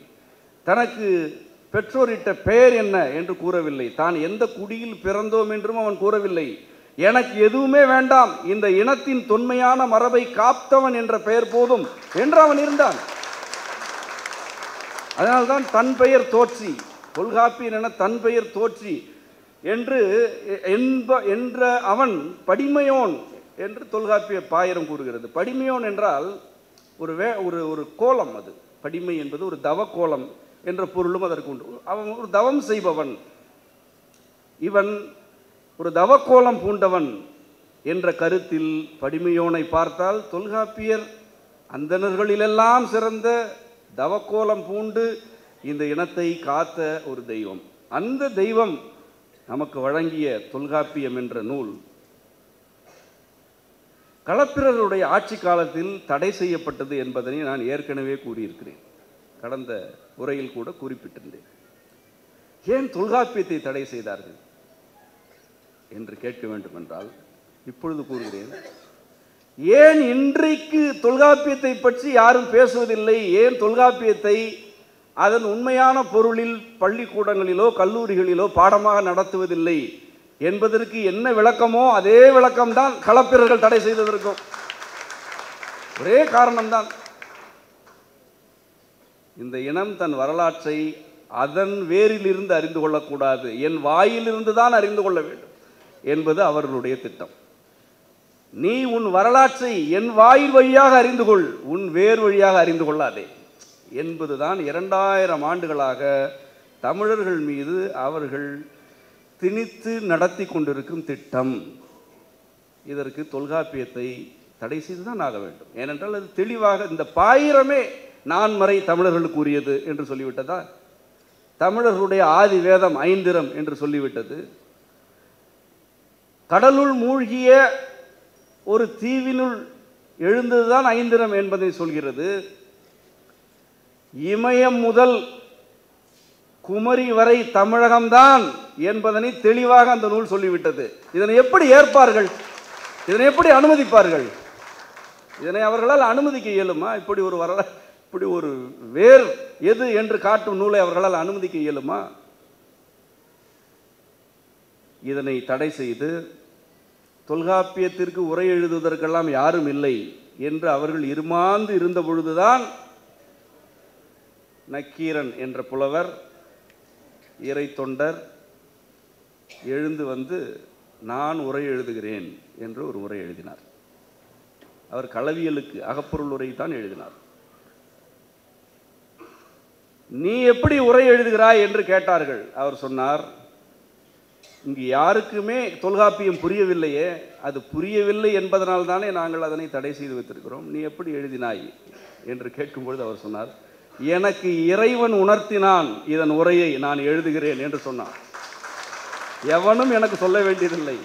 A: தனக்கு பெற்றோரிட்ட பெயர் என்ன என்று கூறவில்லை. தான் எந்த குடியில் பிறந்தோம் என்றும் அவன் கூறவில்லை. எனக்கு எதுவுமே வேண்டாம், இந்த இனத்தின் தொன்மையான மரபை காத்தவன் என்ற பெயர் போதும் என்று அவன் இருந்தான். அதனால்தான் தன் பெயர் தோற்றி, தொல்காப்பியன் என தன் பெயர் தோற்றி என்று என்ற அவன் படிமையோன் என்று தொல்காப்பிய பாயிரம் கூறுகிறது. படிமையோன் என்றால் ஒரு கோலம். அது படிமை என்பது ஒரு தவ கோலம் என்ற பொருளும் அதற்கு உண்டு. அவன் ஒரு தவம் செய்பவன். இவன் ஒரு தவக்கோலம் பூண்டவன் என்ற கருத்தில் படிமையோனை பார்த்தால் தொல்காப்பியர் அந்தணர்களிலெல்லாம் சிறந்த தவக்கோலம் பூண்டு இந்த இனத்தை காத்த ஒரு தெய்வம். அந்த தெய்வம் நமக்கு வழங்கிய தொல்காப்பியம் என்ற நூல் களப்பிரருடைய ஆட்சி காலத்தில் தடை செய்யப்பட்டது என்பதனை நான் ஏற்கனவே கூறியிருக்கிறேன். கடந்த உரையில் கூட குறிப்பிட்டிருந்தேன். ஏன் தொல்காப்பியத்தை தடை செய்தார்கள் என்று கேட்க வேண்டும் என்றால் இப்பொழுது கூறுகிறேன். ஏன் இன்றைக்கு தொல்காப்பியத்தை பற்றி யாரும் பேசுவதில்லை? ஏன் தொல்காப்பியத்தை அதன் உண்மையான பொருளில் பள்ளிக்கூடங்களிலோ கல்லூரிகளிலோ பாடமாக நடத்துவதில்லை என்பதற்கு என்ன விளக்கமோ அதே விளக்கம்தான் களப்பிரர்கள் தடை செய்ததற்கும். ஒரே காரணம்தான். இந்த இனம் தன் வரலாற்றை அதன் வேரிலிருந்து அறிந்து கொள்ளக்கூடாது, என் வாயிலிருந்து தான் அறிந்து கொள்ள வேண்டும் என்பது அவர்களுடைய திட்டம். நீ உன் வரலாற்றை என் வாயில் வழியாக அறிந்து கொள், உன் வேர் வழியாக அறிந்து கொள்ளாதே என்பதுதான் 2000 ஆண்டுகளாக தமிழர்கள் மீது அவர்கள் திணித்து நடத்தி கொண்டிருக்கும் திட்டம். இதற்கு தொல்காப்பியத்தை தடை செய்துதான் ஆக வேண்டும். ஏனென்றால் அது தெளிவாக இந்த பாயிரமே நான்மறை தமிழர்களுக்கு உரியது என்று சொல்லிவிட்டதா, தமிழர்களுடைய ஆதி வேதம் ஐந்திரம் என்று சொல்லிவிட்டது. கடலுள் மூழ்கிய ஒரு தீவினுள் எழுந்ததுதான் ஐந்திரம் என்பதை சொல்கிறது. இமயம் முதல் குமரி வரை தமிழகம்தான் என்பதனை தெளிவாக அந்த நூல் சொல்லிவிட்டது. இதனை எப்படி ஏற்பார்கள்? இதனை எப்படி அனுமதிப்பார்கள்? இதனை அவர்களால் அனுமதிக்க இயலுமா? இப்படி ஒரு வரலாறு, இப்படி ஒரு வேர் எது என்று காட்டும் நூலை அவர்களால் அனுமதிக்க இயலுமா? இதனை தடை செய்து தொல்காப்பியத்திற்கு உரை எழுதுவதற்கெல்லாம் யாரும் இல்லை என்று அவர்கள் இருமாந்து இருந்த பொழுதுதான் நக்கீரன் என்ற புலவர் இறை தொண்டர் எழுந்து வந்து நான் உரை எழுதுகிறேன் என்று ஒரு உரை எழுதினார். அவர் களவியலுக்கு அகப்பொருள் உரை தான் எழுதினார். நீ எப்படி உரை எழுதுகிறாய் என்று கேட்டார்கள். அவர் சொன்னார், இங்கு யாருக்குமே தொல்காப்பியம் புரியவில்லையே, அது புரியவில்லை என்பதனால் தானே நாங்கள் அதனை தடை செய்து வைத்திருக்கிறோம், நீ எப்படி எழுதினாய் என்று கேட்கும்பொழுது அவர் சொன்னார், எனக்கு இறைவன் உணர்த்தினான் இதன் உரையை நான் எழுதுகிறேன் என்று சொன்னார். எவனும் எனக்கு சொல்ல வேண்டியதில்லை.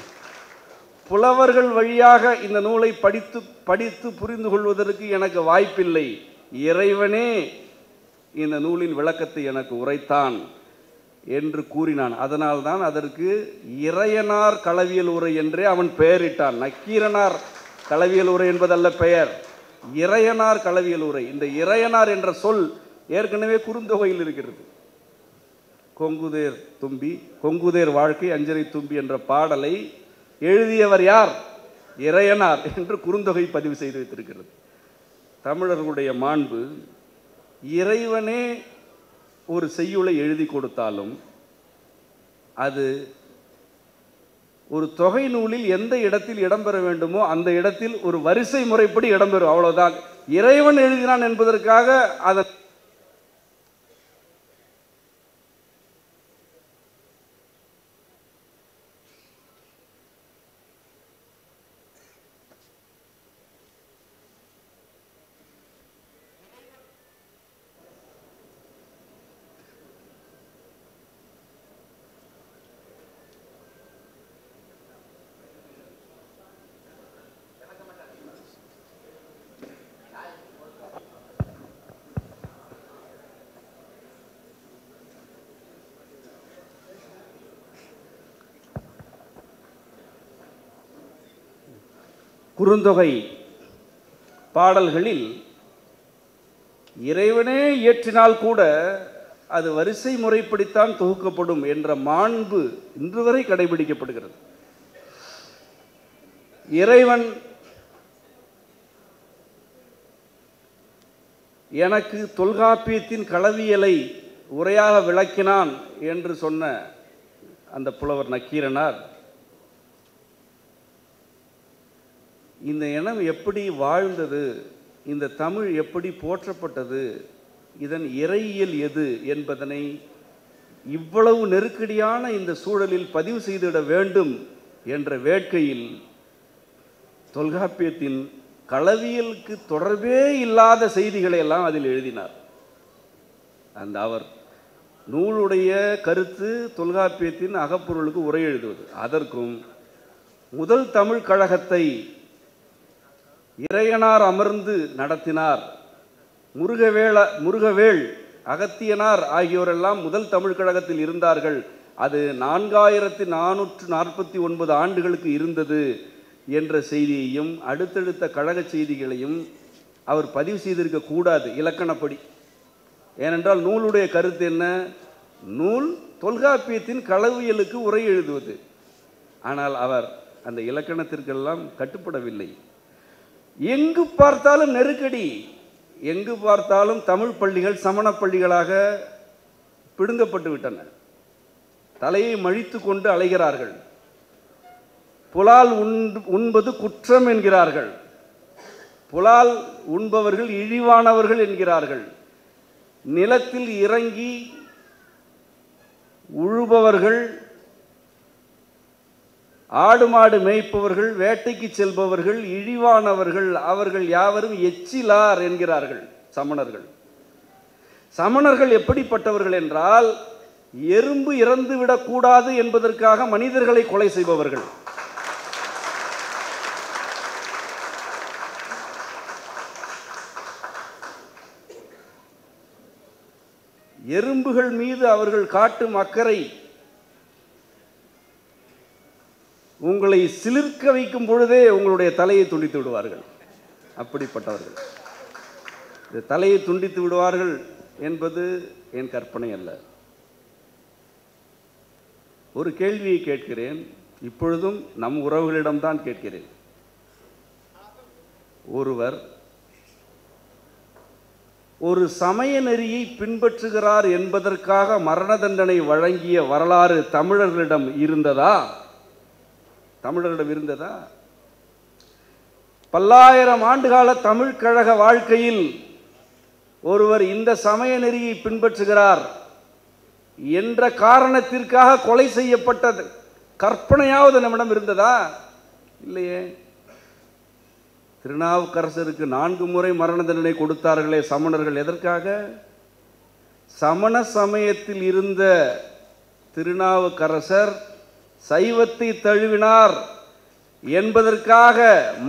A: புலவர்கள் வழியாக இந்த நூலை படித்து புரிந்து கொள்வதற்கு எனக்கு வாய்ப்பில்லை. இறைவனே இந்த நூலின் விளக்கத்தை எனக்கு உரைத்தான் என்று கூறினான். அதனால்தான் அதற்கு இறையனார் களவியல் உரை என்றே அவன் பெயரிட்டான். நக்கீரனார் களவியல் உரை என்பதல்ல பெயர், இறையனார் களவியல் உரை. இந்த இறையனார் என்ற சொல் ஏற்கனவே குறுந்தொகையில் இருக்கிறது. கொங்குதேர் தும்பி, கொங்குதேர் வாழ்க்கை அஞ்சரை தும்பி என்ற பாடலை எழுதியவர் யார்? இறையனார் என்று குறுந்தொகை பதிவு செய்து வைத்திருக்கிறது. தமிழர்களுடைய மாண்பு, இறைவனே ஒரு செய்யுளை எழுதி கொடுத்தாலும் அது ஒரு தொகை நூலில் எந்த இடத்தில் இடம்பெற வேண்டுமோ அந்த இடத்தில் ஒரு வரிசை முறைப்படி இடம்பெறும், அவ்வளவுதான். இறைவன் எழுதினான் என்பதற்காக அதை குறுந்தொகை பாடல்களில் இறைவனே இயற்றினால் கூட அது வரிசை முறைப்படித்தான் தொகுக்கப்படும் என்ற மாண்பு இன்று வரை கடைபிடிக்கப்படுகிறது. இறைவன் எனக்கு தொல்காப்பியத்தின் களவியலை உரையாக விளக்கினான் என்று சொன்ன அந்த புலவர் நக்கீரனார் இந்த இனம் எப்படி வாழ்ந்தது, இந்த தமிழ் எப்படி போற்றப்பட்டது, இதன் இறையியல் எது என்பதனை இவ்வளவு நெருக்கடியான இந்த சூழலில் பதிவு செய்திட வேண்டும் என்ற வேட்கையில் தொல்காப்பியத்தின் களவியலுக்கு தொடர்பே இல்லாத செய்திகளை எல்லாம் அதில் எழுதினார். அந்த அவர் நூலுடைய கருத்து தொல்காப்பியத்தின் அகப்பொருளுக்கு உரை எழுதுவது. அதற்கும் முதல் தமிழ் கழகத்தை இறையனார் அமர்ந்து நடத்தினார். முருகவேள், அகத்தியனார் ஆகியோரெல்லாம் முதல் தமிழ் கழகத்தில் இருந்தார்கள். அது 4449 ஆண்டுகளுக்கு இருந்தது என்ற செய்தியையும் அடுத்தடுத்த கழக செய்திகளையும் அவர் பதிவு செய்திருக்க கூடாது இலக்கணப்படி. ஏனென்றால் நூலுடைய கருத்து என்ன? நூல் தொல்காப்பியத்தின் களவியலுக்கு உரை எழுதுவது. ஆனால் அவர் அந்த இலக்கணத்திற்கெல்லாம் கட்டுப்படவில்லை. எங்கு பார்த்தாலும் நெருக்கடி, எங்கு பார்த்தாலும் தமிழ் பள்ளிகள் சமண பள்ளிகளாக பிடுங்கப்பட்டு விட்டன. தலையை மழித்து கொண்டு அலைகிறார்கள். புலால் உண்பது குற்றம் என்கிறார்கள். புலால் உண்பவர்கள் இழிவானவர்கள் என்கிறார்கள். நிலத்தில் இறங்கி உழுபவர்கள், ஆடு மாடு மேய்ப்பவர்கள், வேட்டைக்கு செல்பவர்கள் இழிவானவர்கள், அவர்கள் யாவரும் எச்சிலார் என்கிறார்கள் சமணர்கள். சமணர்கள் எப்படிப்பட்டவர்கள் என்றால் எறும்பு இறந்து விடக்கூடாது என்பதற்காக மனிதர்களை கொலை செய்பவர்கள். எறும்புகள் மீது அவர்கள் காட்டும் அக்கறை உங்களை சிலிர்க்க வைக்கும் பொழுதே உங்களுடைய தலையை துண்டித்து விடுவார்கள். அப்படிப்பட்டவர்கள். இந்த தலையை துண்டித்து விடுவார்கள் என்பது என் கற்பனை அல்ல. ஒரு கேள்வியை கேட்கிறேன், இப்பொழுதும் நம் உறவுகளிடம்தான் கேட்கிறேன். ஒருவர் ஒரு சமய நெறியை பின்பற்றுகிறார் என்பதற்காக மரண தண்டனை வழங்கிய வரலாறு தமிழர்களிடம் இருந்ததா? தமிழர்களிடம் இருந்ததா? பல்லாயிரம் ஆண்டுகால தமிழ் கழக வாழ்க்கையில் ஒருவர் இந்த சமய நெறியை பின்பற்றுகிறார் என்ற காரணத்திற்காக கொலை செய்யப்பட்டது கற்பனையாவது நம்மிடம் இருந்ததா? இல்லையே. திருநாவுக்கரசருக்கு 4 முறை மரண தண்டனை கொடுத்தார்களே சமணர்கள், எதற்காக? சமண சமயத்தில் இருந்த திருநாவுக்கரசர் சைவத்தை தழுவினார் என்பதற்காக,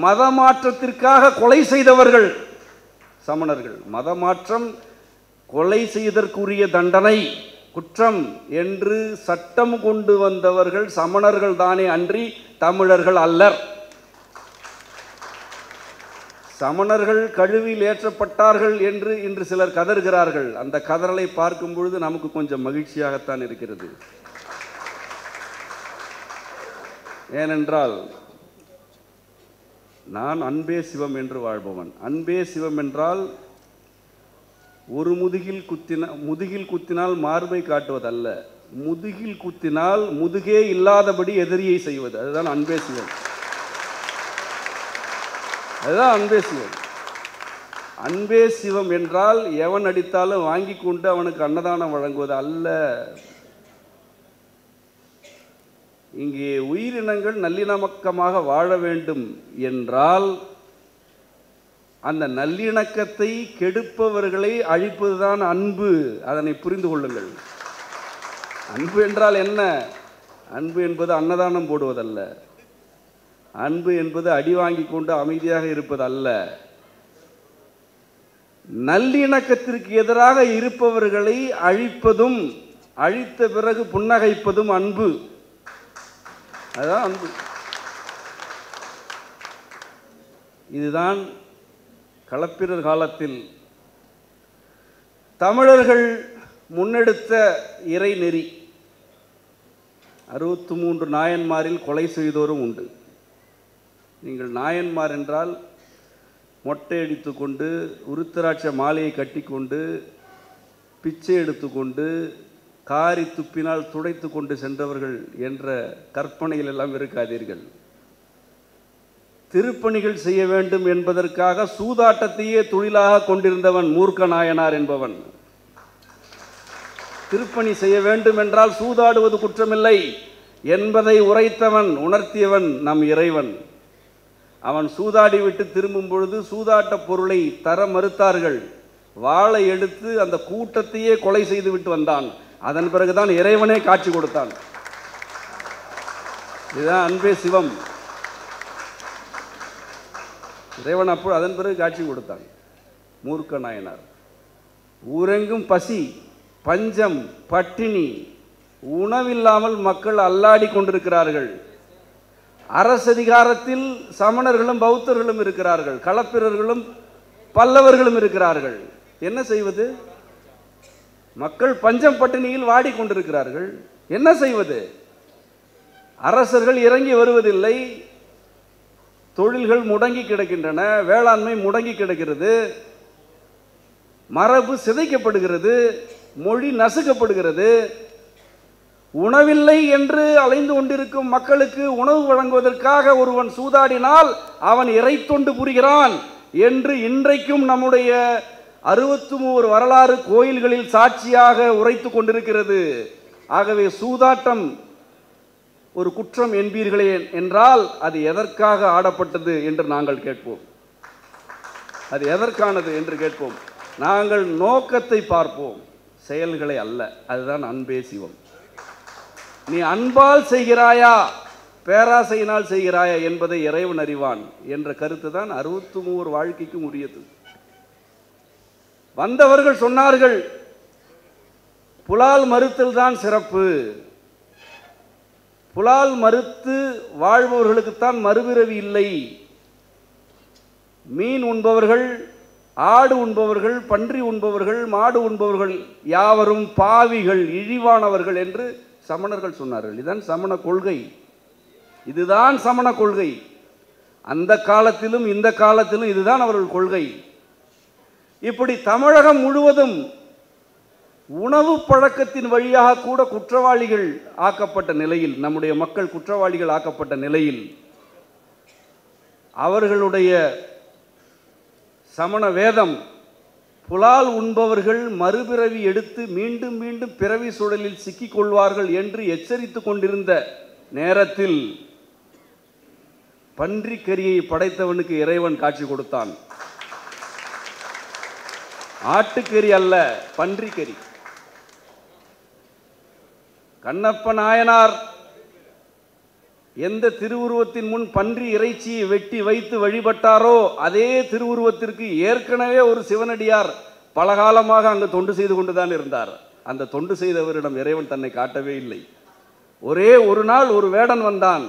A: மத மாற்றத்திற்காக கொலை செய்தவர்கள் சமணர்கள். மதமாற்றம் கொலை செய்தற்குரிய தண்டனை குற்றம் என்று சட்டம் கொண்டு வந்தவர்கள் சமணர்கள் தானே அன்றி தமிழர்கள் அல்லர். சமணர்கள் கழுவில் ஏற்றப்பட்டார்கள் என்று இன்று சிலர் கதறுகிறார்கள். அந்த கதறலை பார்க்கும் பொழுது நமக்கு கொஞ்சம் மகிழ்ச்சியாகத்தான் இருக்கிறது. ஏனென்றால் நான் அன்பே சிவம் என்று வாழ்பவன். அன்பே சிவம் என்றால் ஒரு முதுகில் குத்தினால் மார்பை காட்டுவதல்ல, முதுகில் குத்தினால் முதுகே இல்லாதபடி எதிரியை செய்வது. அதுதான் அன்பே சிவம். அதுதான் அன்பே சிவம். அன்பே சிவம் என்றால் எவன் அடித்தாலும் வாங்கி கொண்டு அவனுக்கு அன்னதானம் வழங்குவது அல்ல. இங்கே உயிரினங்கள் நல்லிணக்கமாக வாழ வேண்டும் என்றால் அந்த நல்லிணக்கத்தை கெடுப்பவர்களை அழிப்பதுதான் அன்பு. அதனை புரிந்து கொள்ளுங்கள். அன்பு என்றால் என்ன? அன்பு என்பது அன்னதானம் போடுவதல்ல. அன்பு என்பது அடி வாங்கி கொண்டு அமைதியாக இருப்பது அல்ல. நல்லிணக்கத்திற்கு எதிராக இருப்பவர்களை அழிப்பதும் அழித்த பிறகு புன்னகைப்பதும் அன்பு. அதுதான் அன்பு. இதுதான் களப்பிரர் காலத்தில் தமிழர்கள் முன்னெடுத்த இறைநெறி. 63 நாயன்மாரில் கொலை செய்தோரும் உண்டு. நீங்கள் நாயன்மார் என்றால் மொட்டை அடித்து கொண்டு உருத்திராட்ச மாலையை கட்டி கொண்டு பிச்சை எடுத்துக்கொண்டு காரி துப்பினால் துடைத்து கொண்டு சென்றவர்கள் என்ற கற்பனையில் எல்லாம் இருக்காதீர்கள். திருப்பணிகள் செய்ய வேண்டும் என்பதற்காக சூதாட்டத்தையே தொழிலாக கொண்டிருந்தவன் மூர்க்க நாயனார் என்பவன். திருப்பணி செய்ய வேண்டும் என்றால் சூதாடுவது குற்றமில்லை என்பதை உரைத்தவன், உணர்த்தியவன் நம் இறைவன். அவன் சூதாடி விட்டு திரும்பும் பொழுது சூதாட்ட பொருளை தர மறுத்தார்கள். வாளை எடுத்து அந்த கூட்டத்தையே கொலை செய்து விட்டு வந்தான். அதன் பிறகுதான் இறைவனே காட்சி கொடுத்தான். இதுதான் அன்பே சிவம். இறைவன் அப்போ அதன் பிறகு காட்சி கொடுத்தான். மூர்க்க நாயனார். ஊரெங்கும் பசி, பஞ்சம், பட்டினி, உணவில்லாமல் மக்கள் அல்லாடி கொண்டிருக்கிறார்கள். அரசதிகாரத்தில் சமணர்களும் பௌத்தர்களும் இருக்கிறார்கள், களப்பிரர்களும் பல்லவர்களும் இருக்கிறார்கள். என்ன செய்வது? மக்கள் பஞ்சம் பட்டினியில் வாடிக்கொண்டிருக்கிறார்கள். என்ன செய்வது? அரசர்கள் இறங்கி வருவதில்லை. தொழில்கள் முடங்கி கிடக்கின்றன, வேளாண்மை முடங்கி கிடக்கிறது, மரபு சிதைக்கப்படுகிறது, மொழி நசுக்கப்படுகிறது. உணவில்லை என்று அலைந்து கொண்டிருக்கும் மக்களுக்கு உணவு வழங்குவதற்காக ஒருவன் சூதாடினால் அவன் இறை தொண்டு புரிகிறான் என்று இன்றைக்கும் நம்முடைய 63 வரலாறு கோயில்களில் சாட்சியாக உரைத்து கொண்டிருக்கிறது. ஆகவே சூதாட்டம் ஒரு குற்றம் என்பீர்களே என்றால் அது எதற்காக ஆடப்பட்டது என்று நாங்கள் கேட்போம். அது எதற்கானது என்று கேட்போம். நாங்கள் நோக்கத்தை பார்ப்போம், செயல்களை அல்ல. அதுதான் அன்பே சிவம். நீ அன்பால் செய்கிறாயா பேராசையினால் செய்கிறாயா என்பதை இறைவன் அறிவான் என்ற கருத்து தான் 63 வாழ்க்கைக்கும் உரியது. வந்தவர்கள் சொன்னார்கள், புலால் மறுத்தல் தான் சிறப்பு. புலால் மறுத்து வாழ்பவர்களுக்குத்தான் மறுபிறவி இல்லை. மீன் உண்பவர்கள், ஆடு உண்பவர்கள், பன்றி உண்பவர்கள், மாடு உண்பவர்கள் யாவரும் பாவிகள், இழிவானவர்கள் என்று சமணர்கள் சொன்னார்கள். இதுதான் சமண கொள்கை. இதுதான் சமண கொள்கை. அந்த காலத்திலும் இந்த காலத்திலும் இதுதான் அவர்கள் கொள்கை. இப்படி தமிழகம் முழுவதும் உணவு பழக்கத்தின் வழியாக கூட குற்றவாளிகள் ஆக்கப்பட்ட நிலையில், நம்முடைய மக்கள் குற்றவாளிகள் ஆக்கப்பட்ட நிலையில், அவர்களுடைய சமண வேதம் புலால் உண்பவர்கள் மறுபிறவி எடுத்து மீண்டும் மீண்டும் பிறவி சூழலில் சிக்கிக் கொள்வார்கள் என்று எச்சரித்து கொண்டிருந்த நேரத்தில் பன்றிக்கரியை படைத்தவனுக்கு இறைவன் காட்சி கொடுத்தான். ஆட்டுக்கறி அல்ல, பன்றிக்கறி. கண்ணப்ப நாயனார் எந்த திருவுருவத்தின் முன் பன்றி இறைச்சியை வெட்டி வைத்து வழிபட்டாரோ அதே திருவுருவத்திற்கு ஏற்கனவே ஒரு சிவனடியார் பலகாலமாக அங்கு தொண்டு செய்து கொண்டுதான் இருந்தார். அந்த தொண்டு செய்தவரிடம் இறைவன் தன்னை காட்டவே இல்லை. ஒரே ஒரு நாள் ஒரு வேடன் வந்தான்.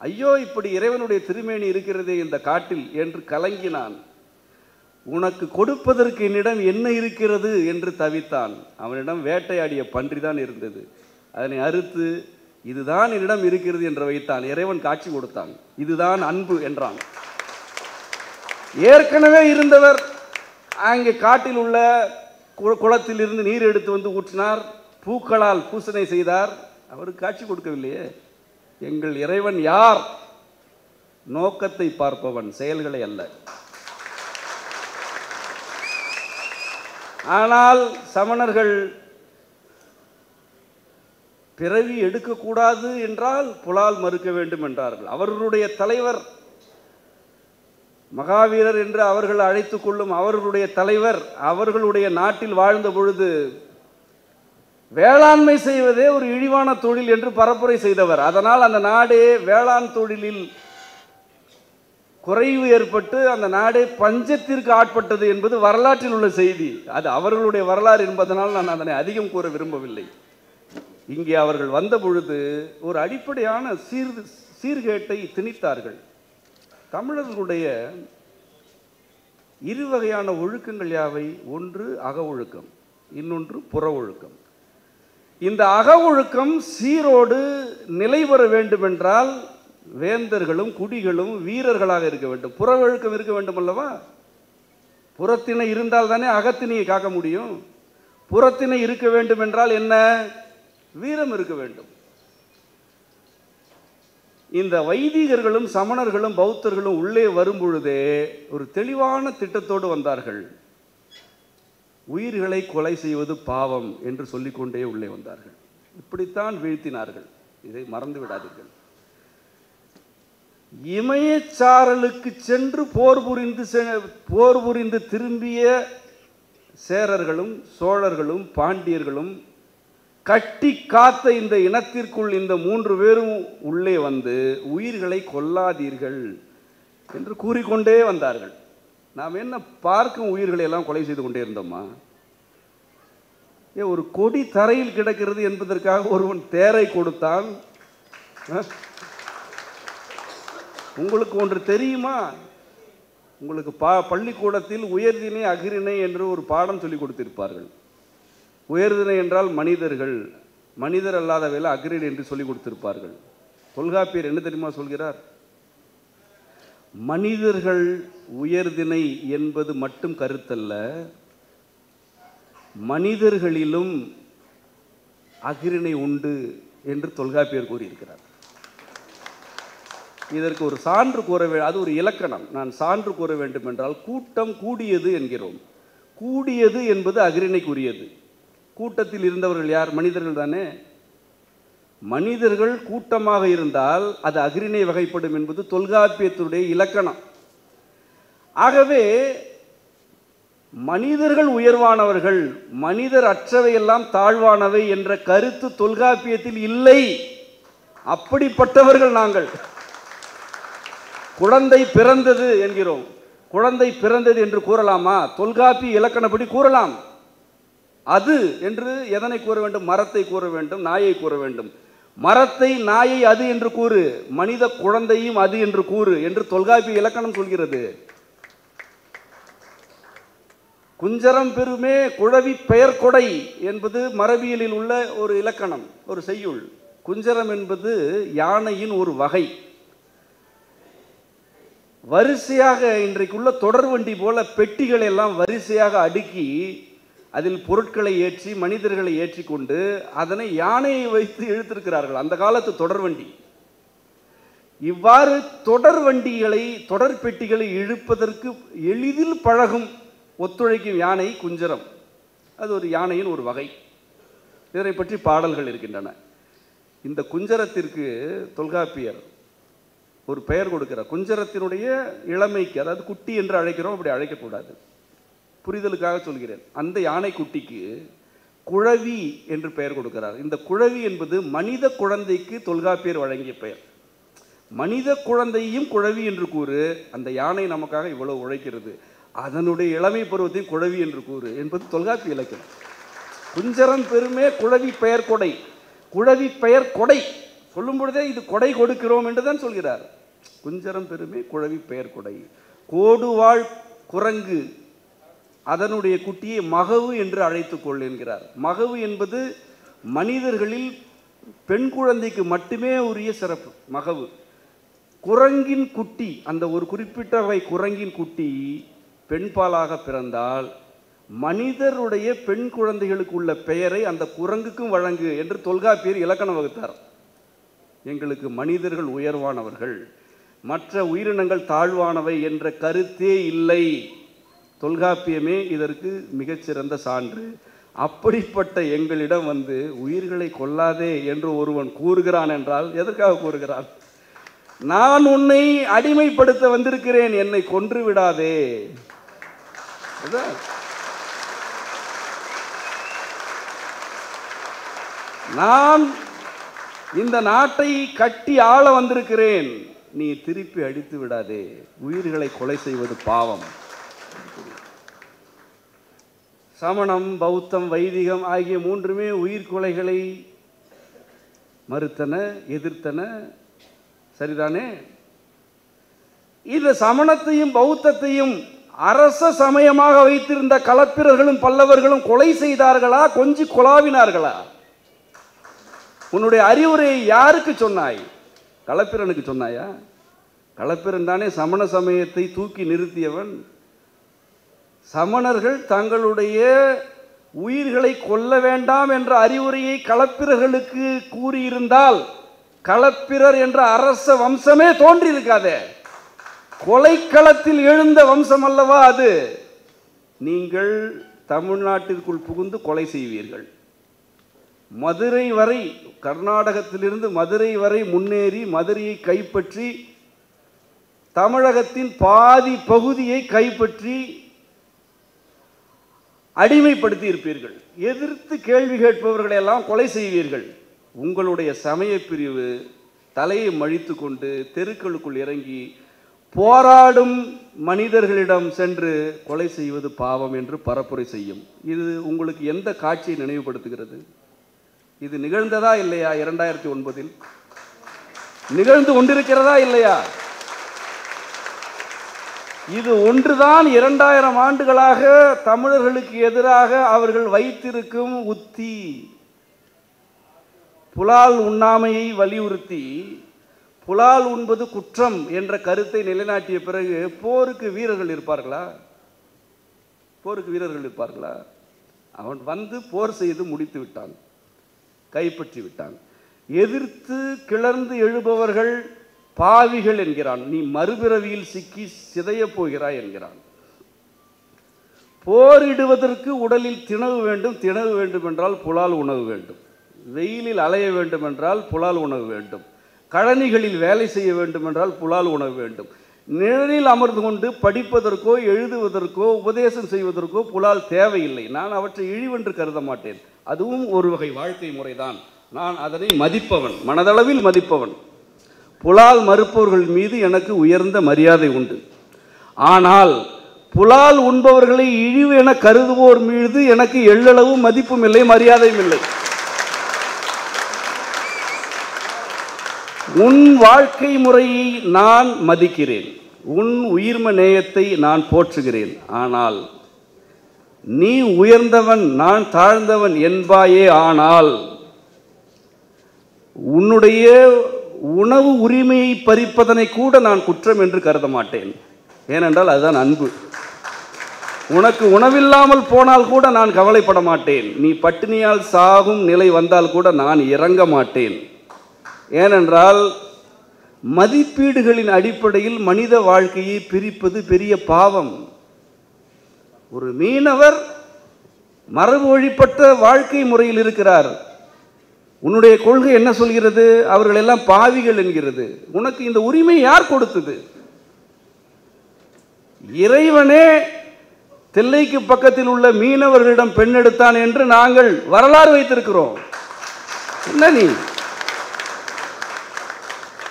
A: ஐயோ, இப்படி இறைவனுடைய திருமேனி இருக்கிறதே இந்த காட்டில் என்று கலங்கினான். உனக்கு கொடுப்பதற்கு என்னிடம் என்ன இருக்கிறது என்று தவித்தான். அவனிடம் வேட்டையாடிய பன்றிதான் இருந்தது. அதனை அறுத்து இதுதான் என்னிடம் இருக்கிறது என்று வைத்தான். இறைவன் காட்சி கொடுத்தான். இதுதான் அன்பு என்றான். ஏற்கனவே இருந்தவர் அங்கே காட்டில் உள்ள குளத்தில் இருந்து நீர் எடுத்து வந்து ஊற்றினார். பூக்களால் பூசனை செய்தார். அவருக்கு காட்சி கொடுக்கவில்லையே. எங்கள் இறைவன் யார்? நோக்கத்தை பார்ப்பவன், செயல்களை அல்ல. ஆனால் சமணர்கள் பிறவி எடுக்கக்கூடாது என்றால் புலால் மறுக்க வேண்டும் என்றார்கள். அவர்களுடைய தலைவர் மகாவீரர் என்று அவர்கள் அழைத்துக் கொள்ளும் அவர்களுடைய தலைவர் அவர்களுடைய நாட்டில் வாழ்ந்த பொழுது வேளாண்மை செய்வதே ஒரு இழிவான தொழில் என்று பரப்புரை செய்தவர். அதனால் அந்த நாடே வேளாண் தொழிலில் குறைவு ஏற்பட்டு அந்த நாடே பஞ்சத்திற்கு ஆட்பட்டது என்பது வரலாற்றில் உள்ள செய்தி. அது அவர்களுடைய வரலாறு என்பதனால் நான் அதனை அதிகம் கூற விரும்பவில்லை. இங்கே அவர்கள் வந்த பொழுது ஒரு அடிப்படையான சீர்கேட்டை திணித்தார்கள். தமிழர்களுடைய இரு வகையான ஒழுக்கங்கள் யாவை? ஒன்று அக ஒழுக்கம், இன்னொன்று புற ஒழுக்கம். இந்த அக ஒழுக்கம் சீரோடு நிலை பெற வேண்டுமென்றால் வேந்தர்களும் குடிகளும் வீரர்களாக இருக்க வேண்டும். புற ஒழுக்கம் இருக்க வேண்டும் அல்லவா? புறத்திணை இருந்தால் தானே அகத்திணையை காக்க முடியும். புறத்திணை இருக்க வேண்டும் என்றால் என்ன? வீரம் இருக்க வேண்டும். இந்த வைதிகர்களும் சமணர்களும் பௌத்தர்களும் உள்ளே வரும் பொழுதே ஒரு தெளிவான திட்டத்தோடு வந்தார்கள். உயிர்களை கொலை செய்வது பாவம் என்று சொல்லிக்கொண்டே உள்ளே வந்தார்கள். இப்படித்தான் வீழ்த்தினார்கள். இதை மறந்து விடாதீர்கள். இமயச்சாரலுக்கு சென்று போர் புரிந்து திரும்பிய சேரர்களும் சோழர்களும் பாண்டியர்களும் கட்டி காத்த இந்த இனத்திற்குள் இந்த 3 பேரும் உள்ளே வந்து உயிர்களை கொல்லாதீர்கள் என்று கூறிக்கொண்டே வந்தார்கள். நாம் என்ன பார்க்கும் உயிர்களை எல்லாம் கொலை செய்து கொண்டே இருந்தோமா? ஒரு கொடி தரையில் கிடக்கிறது என்பதற்காக ஒருவன் தேரை கொடுத்தான். உங்களுக்கு ஒன்று தெரியுமா? உங்களுக்கு பள்ளிக்கூடத்தில் உயர்திணை அகிரிணை என்று ஒரு பாடம் சொல்லிக் கொடுத்திருப்பார்கள். உயர்திணை என்றால் மனிதர்கள், மனிதர் அல்லாதவையில் அகிரிணை என்று சொல்லிக் கொடுத்திருப்பார்கள். தொல்காப்பியர் என்ன தெரியுமா சொல்கிறார்? மனிதர்கள் உயர்திணை என்பது மட்டும் கருத்தல்ல, மனிதர்களிலும் அகிரிணை உண்டு என்று தொல்காப்பியர் கூறியிருக்கிறார். இதற்கு ஒரு சான்று கூற அது ஒரு இலக்கணம். நான் சான்று கூற வேண்டும் என்றால் கூட்டம் கூடியது என்கிறோம். கூடியது என்பது அகிரிணைக்குரியது. கூட்டத்தில் இருந்தவர்கள் யார்? மனிதர்கள் தானே. மனிதர்கள் கூட்டமாக இருந்தால் அது அகிரிணை வகைப்படும் என்பது தொல்காப்பியத்துடைய இலக்கணம். ஆகவே மனிதர்கள் உயர்வானவர்கள், மனிதர் அற்றவையெல்லாம் தாழ்வானவை என்ற கருத்து தொல்காப்பியத்தில் இல்லை. அப்படிப்பட்டவர்கள் நாங்கள். குழந்தை பிறந்தது என்கிறோம். குழந்தை பிறந்தது என்று கூறலாமா? தொல்காப்பிய இலக்கணப்படி கூறலாம். அது என்று எதனை கூற வேண்டும்? மரத்தை கூற வேண்டும், நாயை கூற வேண்டும். மரத்தை நாயை அது என்று கூறு, மனித குழந்தையும் அது என்று கூறு என்று தொல்காப்பிய இலக்கணம் சொல்கிறது. குஞ்சரம் பெருமே குழவி பெயர் கொடை என்பது மரபியலில் உள்ள ஒரு இலக்கணம், ஒரு செய்யுள். குஞ்சரம் என்பது யானையின் ஒரு வகை. வரிசையாக இன்றைக்குள்ள தொடர்வண்டி போல பெட்டிகளை எல்லாம் வரிசையாக அடுக்கி அதில் பொருட்களை ஏற்றி மனிதர்களை ஏற்றி கொண்டு அதனை யானையை வைத்து இழுத்திருக்கிறார்கள். அந்த காலத்து தொடர்வண்டி. இவ்வாறு தொடர்வண்டிகளை தொடர் பெட்டிகளை இழுப்பதற்கு எளிதில் பழகும் ஒத்துழைக்கும் யானை குஞ்சரம். அது ஒரு யானையின் ஒரு வகை. இதனை பற்றி பாடல்கள் இருக்கின்றன. இந்த குஞ்சரத்திற்கு தொல்காப்பியர் ஒரு பெயர் கொடுக்கிறார். குஞ்சரத்தினுடைய இளமைக்கு, அதாவது குட்டி என்று அழைக்கிறோம், அப்படி அழைக்கக்கூடாது, புரிதலுக்காக சொல்கிறேன். அந்த யானை குட்டிக்கு குழவி என்று பெயர் கொடுக்கிறார். இந்த குழவி என்பது மனித குழந்தைக்கு தொல்காப்பியர் வழங்கிய பெயர். மனித குழந்தையும் குழவி என்று கூறு, அந்த யானை நமக்காக இவ்வளவு உழைக்கிறது, அதனுடைய இளமை பருவத்தையும் குழவி என்று கூறு என்பது தொல்காப்பிய இலக்கியம். குஞ்சரம் பெருமே குழவி பெயர் கொடை. குழவி பெயர் கொடை. சொல்லும் பொழுதே இது கொடை கொடுக்கிறோம் என்று தான் சொல்கிறார். குஞ்சரம் பெருமை குழவி பெயர் கொடை. கோடுவாழ் குரங்கு அதனுடைய குட்டியை மகவு என்று அழைத்துக்கொள் என்கிறார். மகவு என்பது மனிதர்களில் பெண் குழந்தைக்கு மட்டுமே உரிய சிறப்பு. மகவு குரங்கின் குட்டி, அந்த ஒரு குறிப்பிட்ட வகை குரங்கின் குட்டி பெண்பாலாக பிறந்தால் மனிதருடைய பெண் குழந்தைகளுக்கு உள்ள பெயரை அந்த குரங்குக்கும் வழங்கு என்று தொல்காப்பியர் இலக்கணம் வகுத்தார். எங்களுக்கு மனிதர்கள் உயர்வானவர்கள், மற்ற உயிரினங்கள் தாழ்வானவை என்ற கருத்தே இல்லை. தொல்காப்பியமே இதற்கு மிகச்சிறந்த சான்று. அப்படிப்பட்ட எங்களிடம் உயிர்களை கொல்லாதே என்று ஒருவன் கூறுகிறான் என்றால் எதற்காக கூறுகிறான்? நான் உன்னை அடிமைப்படுத்த வந்திருக்கிறேன், என்னை கொன்று விடாதே. நான் இந்த நாட்டை கட்டி ஆள வந்திருக்கிறேன், நீ திருப்பி அடித்து விடாதே. உயிர்களை கொலை செய்வது பாவம். சமணம், பௌத்தம், வைதிகம் ஆகிய மூன்றுமே உயிர் கொலைகளை மறுத்தன, எதிர்த்தன. சரிதானே? இந்த சமணத்தையும் பௌத்தத்தையும் அரச சமயமாக வைத்திருந்த களப்பிரர்களும் பல்லவர்களும் கொலை செய்தார்களா, கொஞ்சி கொலாவினார்களா? உன்னுடைய அறிவுரையை யாருக்கு சொன்னாய்? களப்பிரனுக்கு சொன்னாயா? களப்பிரன் தானே சமண சமயத்தை தூக்கி நிறுத்தியவன். சமணர்கள் தங்களுடைய உயிர்களை கொல்ல வேண்டாம் என்ற அறிவுரையை களப்பிரர்களுக்கு கூறியிருந்தால் களப்பிரர் என்ற அரச வம்சமே தோன்றியிருக்காதே. கொலைக்களத்தில் எழுந்த வம்சம் அல்லவா அது. நீங்கள் தமிழ்நாட்டிற்குள் புகுந்து கொலை செய்வீர்கள். மதுரை வரை, கர்நாடகத்திலிருந்து மதுரை வரை முன்னேறி மதுரையை கைப்பற்றி தமிழகத்தின் பாதி பகுதியை கைப்பற்றி அடிமைப்படுத்தி இருப்பீர்கள். எதிர்த்து கேள்வி கேட்பவர்களை எல்லாம் கொலை செய்வீர்கள். உங்களுடைய சமய பிரிவு தலையை மழித்து கொண்டு தெருக்களுக்குள் இறங்கி போராடும் மனிதர்களிடம் சென்று கொலை செய்வது பாவம் என்று பரப்புரை செய்யும். இது உங்களுக்கு எந்த காட்சியை நினைவுபடுத்துகிறது? இது நிகழ்ந்ததா இல்லையா? 2009 நிகழ்ந்து கொண்டிருக்கிறதா இல்லையா? இது ஒன்றுதான் 2000 ஆண்டுகளாக தமிழர்களுக்கு எதிராக அவர்கள் வைத்திருக்கும் உத்தி. புலால் உண்ணாமையை வலியுறுத்தி புலால் உண்பது குற்றம் என்ற கருத்தை நிலைநாட்டிய பிறகு போருக்கு வீரர்கள் இருப்பார்களா? போருக்கு வீரர்கள் இருப்பார்களா? அவன் போர் செய்து முடித்து விட்டான், கைப்பற்றி விட்டான். எதிர்த்து கிளர்ந்து எழுபவர்கள் பாவிகள் என்கிறான். நீ மறுபிறவியில் சிக்கி சிதைய போகிறாய் என்கிறான். போரிடுவதற்கு உடலில் திணவு வேண்டும். திணவு வேண்டும் என்றால் புலால் உணவு வேண்டும். வெயிலில் அலைய வேண்டும் என்றால் புலால் உணவு வேண்டும். கழனிகளில் வேலை செய்ய வேண்டும் என்றால் புலால் உணவு வேண்டும். நிழலில் அமர்ந்து கொண்டு படிப்பதற்கோ எழுதுவதற்கோ உபதேசம் செய்வதற்கோ புலால் தேவையில்லை. நான் அவற்றை இழிவென்று கருத மாட்டேன். அதுவும் ஒரு வகை வாழ்க்கை முறைதான். நான் அதனை மதிப்பவன், மனதளவில் மதிப்பவன். புலால் மறுப்பவர்கள் மீது எனக்கு உயர்ந்த மரியாதை உண்டு. ஆனால் புலால் உண்பவர்களை இழிவு என கருதுவோர் மீது எனக்கு எள்ளளவு மதிப்பும் இல்லை, மரியாதையும் இல்லை. உன் வாழ்க்கை முறையை நான் மதிக்கிறேன், உன் உயிர்ம நேயத்தை நான் போற்றுகிறேன். ஆனால் நீ உயர்ந்தவன் நான் தாழ்ந்தவன் என்பாயே. ஆனால் உன்னுடைய உணவு உரிமையை பறிப்பதனை கூட நான் குற்றம் என்று கருத மாட்டேன். ஏனென்றால் அதுதான் அன்பு. உனக்கு உணவில்லாமல் போனால் கூட நான் கவலைப்பட மாட்டேன். நீ பட்டினியால் சாகும் நிலை வந்தால் கூட நான் இறங்க மாட்டேன். ஏனென்றால் மதிப்பீடுகளின் அடிப்படையில் மனித வாழ்க்கையை பிரிப்பது பெரிய பாவம். ஒரு மீனவர் மரபு வழிபட்ட வாழ்க்கை முறையில் இருக்கிறார். உன்னுடைய கொள்கை என்ன சொல்கிறது? அவர்கள் எல்லாம் பாவிகள் என்கிறது. உனக்கு இந்த உரிமை யார் கொடுத்தது? இறைவனே தில்லைக்கு பக்கத்தில் உள்ள மீனவர்களிடம் பெண் எடுத்தான் என்று நாங்கள் வரலாறு வைத்திருக்கிறோம். என்ன நீ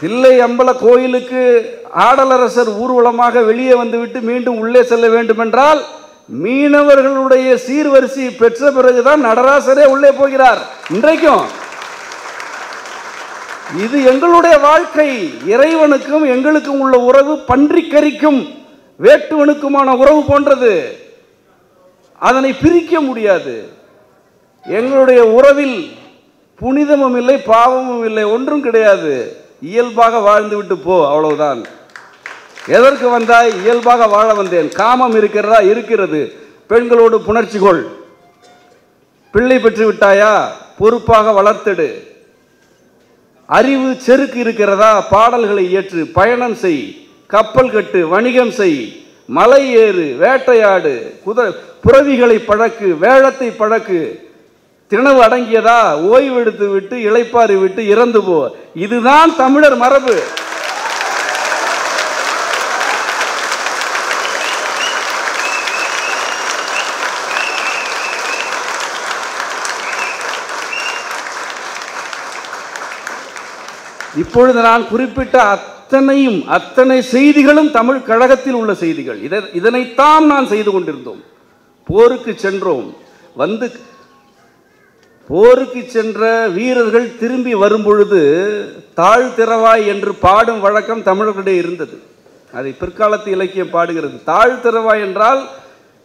A: தில்லை அம்பல கோயிலுக்கு ஆடலரசர் ஊர்வலமாக வெளியே வந்துவிட்டு மீண்டும் உள்ளே செல்ல வேண்டும் என்றால் மீனவர்களுடைய சீர்வரிசை பெற்ற பிறகுதான் நடராசரே உள்ளே போகிறார். இன்றைக்கும் இது எங்களுடைய வாழ்க்கை. இறைவனுக்கும் எங்களுக்கும் உள்ள உறவு பன்றிக்கரிக்கும் வேட்டுவனுக்குமான உறவு போன்றது. அதனை பிரிக்க முடியாது. எங்களுடைய உறவில் புனிதமும் இல்லை, பாவமும் இல்லை, ஒன்றும் கிடையாது. இயல்பாக வாழ்ந்து விட்டு போ, அவ்வளவுதான். எதற்கு வந்தாய்? இயல்பாக வாழ வந்தேன். காமம் இருக்கிறதா? இருக்கிறது. பெண்களோடு புணர்ச்சி கொள். பிள்ளை பெற்று விட்டாயா? பொறுப்பாக வளர்த்தெடு. அறிவு செருக்கு இருக்கிறதா? பாடல்களை இயற்று, பயணம் செய், கப்பல் கட்டு, வணிகம் செய், மலை ஏறு, வேட்டையாடு, புறவிகளை பழக்கு, வேளத்தை பழக்கு. திணவு அடங்கியதா? ஓய்வெடுத்து விட்டு இளைப்பாறு விட்டு இறந்து போ. இதுதான் தமிழர் மரபு. இப்பொழுது நான் குறிப்பிட்ட அத்தனை செய்திகளும் தமிழ் கழகத்தில் உள்ள செய்திகள். இதனைத்தான் நான் செய்து கொண்டிருந்தோம். போருக்கு சென்றோம். போருக்கு சென்ற வீரர்கள் திரும்பி வரும்பொழுது தாழ்த்திறவாய் என்று பாடும் வழக்கம் தமிழர்களிடையே இருந்தது. அதை பிற்காலத்து இலக்கியம் பாடுகிறது. தாழ்த்திறவாய் என்றால்,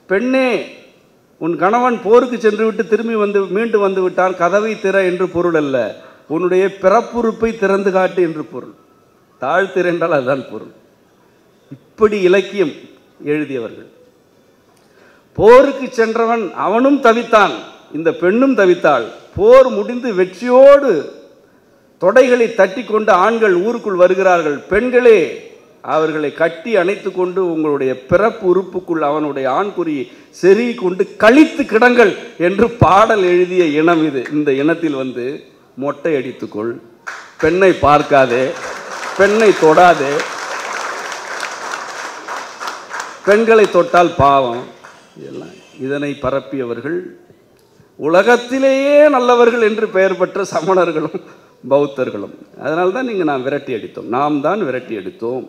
A: பெண்ணே, உன் கணவன் போருக்கு சென்று விட்டு மீண்டு வந்து விட்டான், கதவை திற என்று பொருள் அல்ல. உன்னுடைய பிறப்புறுப்பை திறந்து காட்டு என்று பொருள். தாழ்த்திற என்றால் அதுதான் பொருள். இப்படி இலக்கியம் எழுதியவர்கள். போருக்கு சென்றவன் அவனும் தவித்தான், இந்த பெண்ணும் தவித்தாள். போர் முடிந்து வெற்றியோடு தொடைகளை தட்டி கொண்டு ஆண்கள் ஊருக்குள் வருகிறார்கள். பெண்களே, அவர்களை கட்டி அணைத்து கொண்டு உங்களுடைய பிறப்பு உறுப்புக்குள் அவனுடைய ஆண்குறியை செறி கொண்டு கழித்து கிடங்கள் என்று பாடல் எழுதிய இனம் இது. இந்த இனத்தில் மொட்டை அடித்துக்கொள், பெண்ணை பார்க்காதே, பெண்ணை தொடாதே, பெண்களை தொட்டால் பாவம், இதனை பரப்பியவர்கள் உலகத்திலேயே நல்லவர்கள் என்று பெயர் பெற்ற சமணர்களும் பௌத்தர்களும். அதனால்தான் நாம் விரட்டி அடித்தோம். நாம் தான் விரட்டி அடித்தோம்.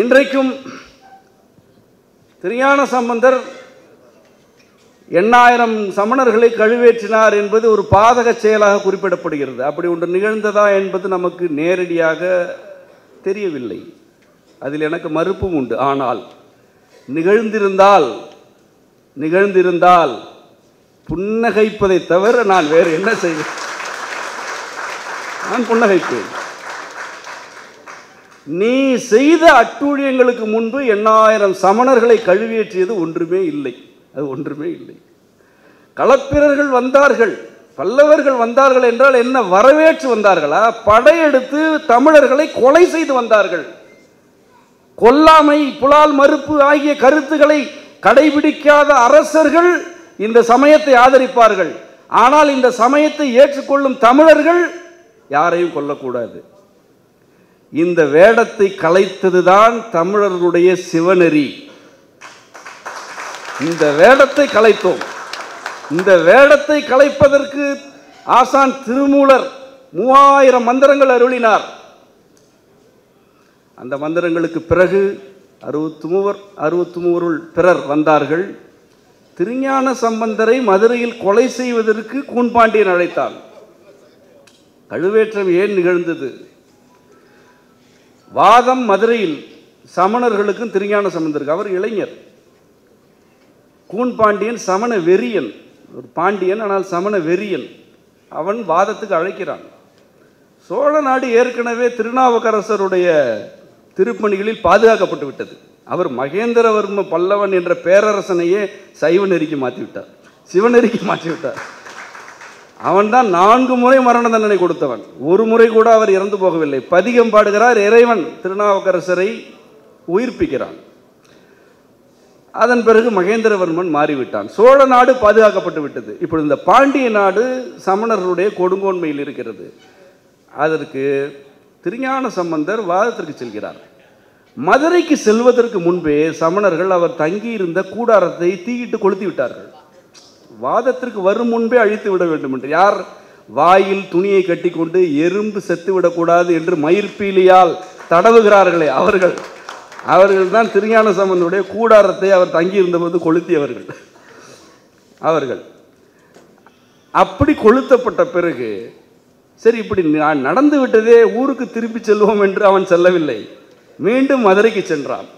A: இன்றைக்கும் திருஞான சம்பந்தர் 8000 சமணர்களை கழுவேற்றினார் என்பது ஒரு பாதக செயலாக குறிப்பிடப்படுகிறது. அப்படி ஒன்று நிகழ்ந்ததா என்பது நமக்கு நேரடியாக தெரியவில்லை. அதில் எனக்கு மறுப்பும் உண்டு. ஆனால் நிகழ்ந்திருந்தால் புன்னகைப்பதை தவிர நான் வேறு என்ன செய்வேன்? நான் புன்னகைப்பேன். நீ செய்த அட்டூழியங்களுக்கு முன்பு 8000 சமணர்களை கழுவேற்றியது ஒன்றுமே இல்லை. அது ஒன்றுமே இல்லை. களப்பிரர்கள் வந்தார்கள், பல்லவர்கள் வந்தார்கள் என்றால் என்ன? வரவேற்று வந்தார்களா? படையெடுத்து தமிழர்களை கொலை செய்து வந்தார்கள். கொல்லாமை, புலால் மறுப்பு ஆகிய கருத்துக்களை கடைபிடிக்காத அரசர்கள் இந்த சமயத்தை ஆதரிப்பார்கள். ஆனால் இந்த சமயத்தை ஏற்றுக்கொள்ளும் தமிழர்கள் யாரையும் கொல்லக்கூடாது. இந்த வேடத்தை கலைத்ததுதான் தமிழர்களுடைய சிவநெறி. இந்த வேடத்தை கலைத்தோம். இந்த வேடத்தை கலைப்பதற்கு ஆசான் திருமூலர் 3000 மந்திரங்கள் அருளினார். அந்த மந்திரங்களுக்கு பிறகு 63 பிறர் வந்தார்கள். திருஞான சம்பந்தரை மதுரையில் கொலை செய்வதற்கு கூன்பாண்டியன் அழைத்தான். கழுவேற்றம் ஏன் நிகழ்ந்தது? வாதம் மதுரையில் சமணர்களுக்கும் திருஞான சம்பந்தருக்கு. அவர் இளைஞர். கூன்பாண்டியன் சமண வெறியன், ஒரு பாண்டியன், ஆனால் சமண வெறியன். அவன் வாதத்துக்கு அழைக்கிறான். சோழ நாடு ஏற்கனவே திருநாவுக்கரசருடைய திருப்பணிகளில் பாதுகாக்கப்பட்டு விட்டது. அவர் மகேந்திரவர்ம பல்லவன் என்ற பேரரசனையே சைவ நெறிக்கு மாற்றிவிட்டார், சிவநெறிக்கு மாற்றிவிட்டார். அவன்தான் 4 முறை மரண தண்டனை கொடுத்தவன். ஒரு முறை கூட அவர் இறந்து போகவில்லை. பதிகம் பாடுகிறார், இறைவன் திருநாவுக்கரசரை உயிர்ப்பிக்கிறான். அதன் பிறகு மகேந்திரவர்மன் மாறிவிட்டான். சோழ நாடு பாதுகாக்கப்பட்டு விட்டது. இப்பொழுது இந்த பாண்டிய நாடு சமணர்களுடைய கொடுங்கோன்மையில் இருக்கிறது. அதற்கு திருஞான சம்பந்தர் வாதத்திற்கு செல்கிறார். மதுரைக்கு செல்வதற்கு முன்பே சமணர்கள் அவர் தங்கியிருந்த கூடாரத்தை தீயிட்டு கொளுத்தி விட்டார்கள். வாதத்திற்கு வரும் முன்பே அழித்து விட வேண்டும் என்று. யார்? வாயில் துணியை கட்டி கொண்டு எறும்பு செத்து விடக்கூடாது என்று மயிர்பீலியால் தடவுகிறார்களே அவர்கள் தான் திருஞான சம்பந்தருடைய கூடாரத்தை அவர் தங்கியிருந்த போது கொளுத்தியவர்கள். அவர்கள் அப்படி கொளுத்தப்பட்ட பிறகு சரி, இப்படி நடந்து விட்டதே, ஊருக்கு திரும்பி செல்வோம் என்று அவன் செல்லவில்லை. மீண்டும் மதுரைக்கு சென்றான்.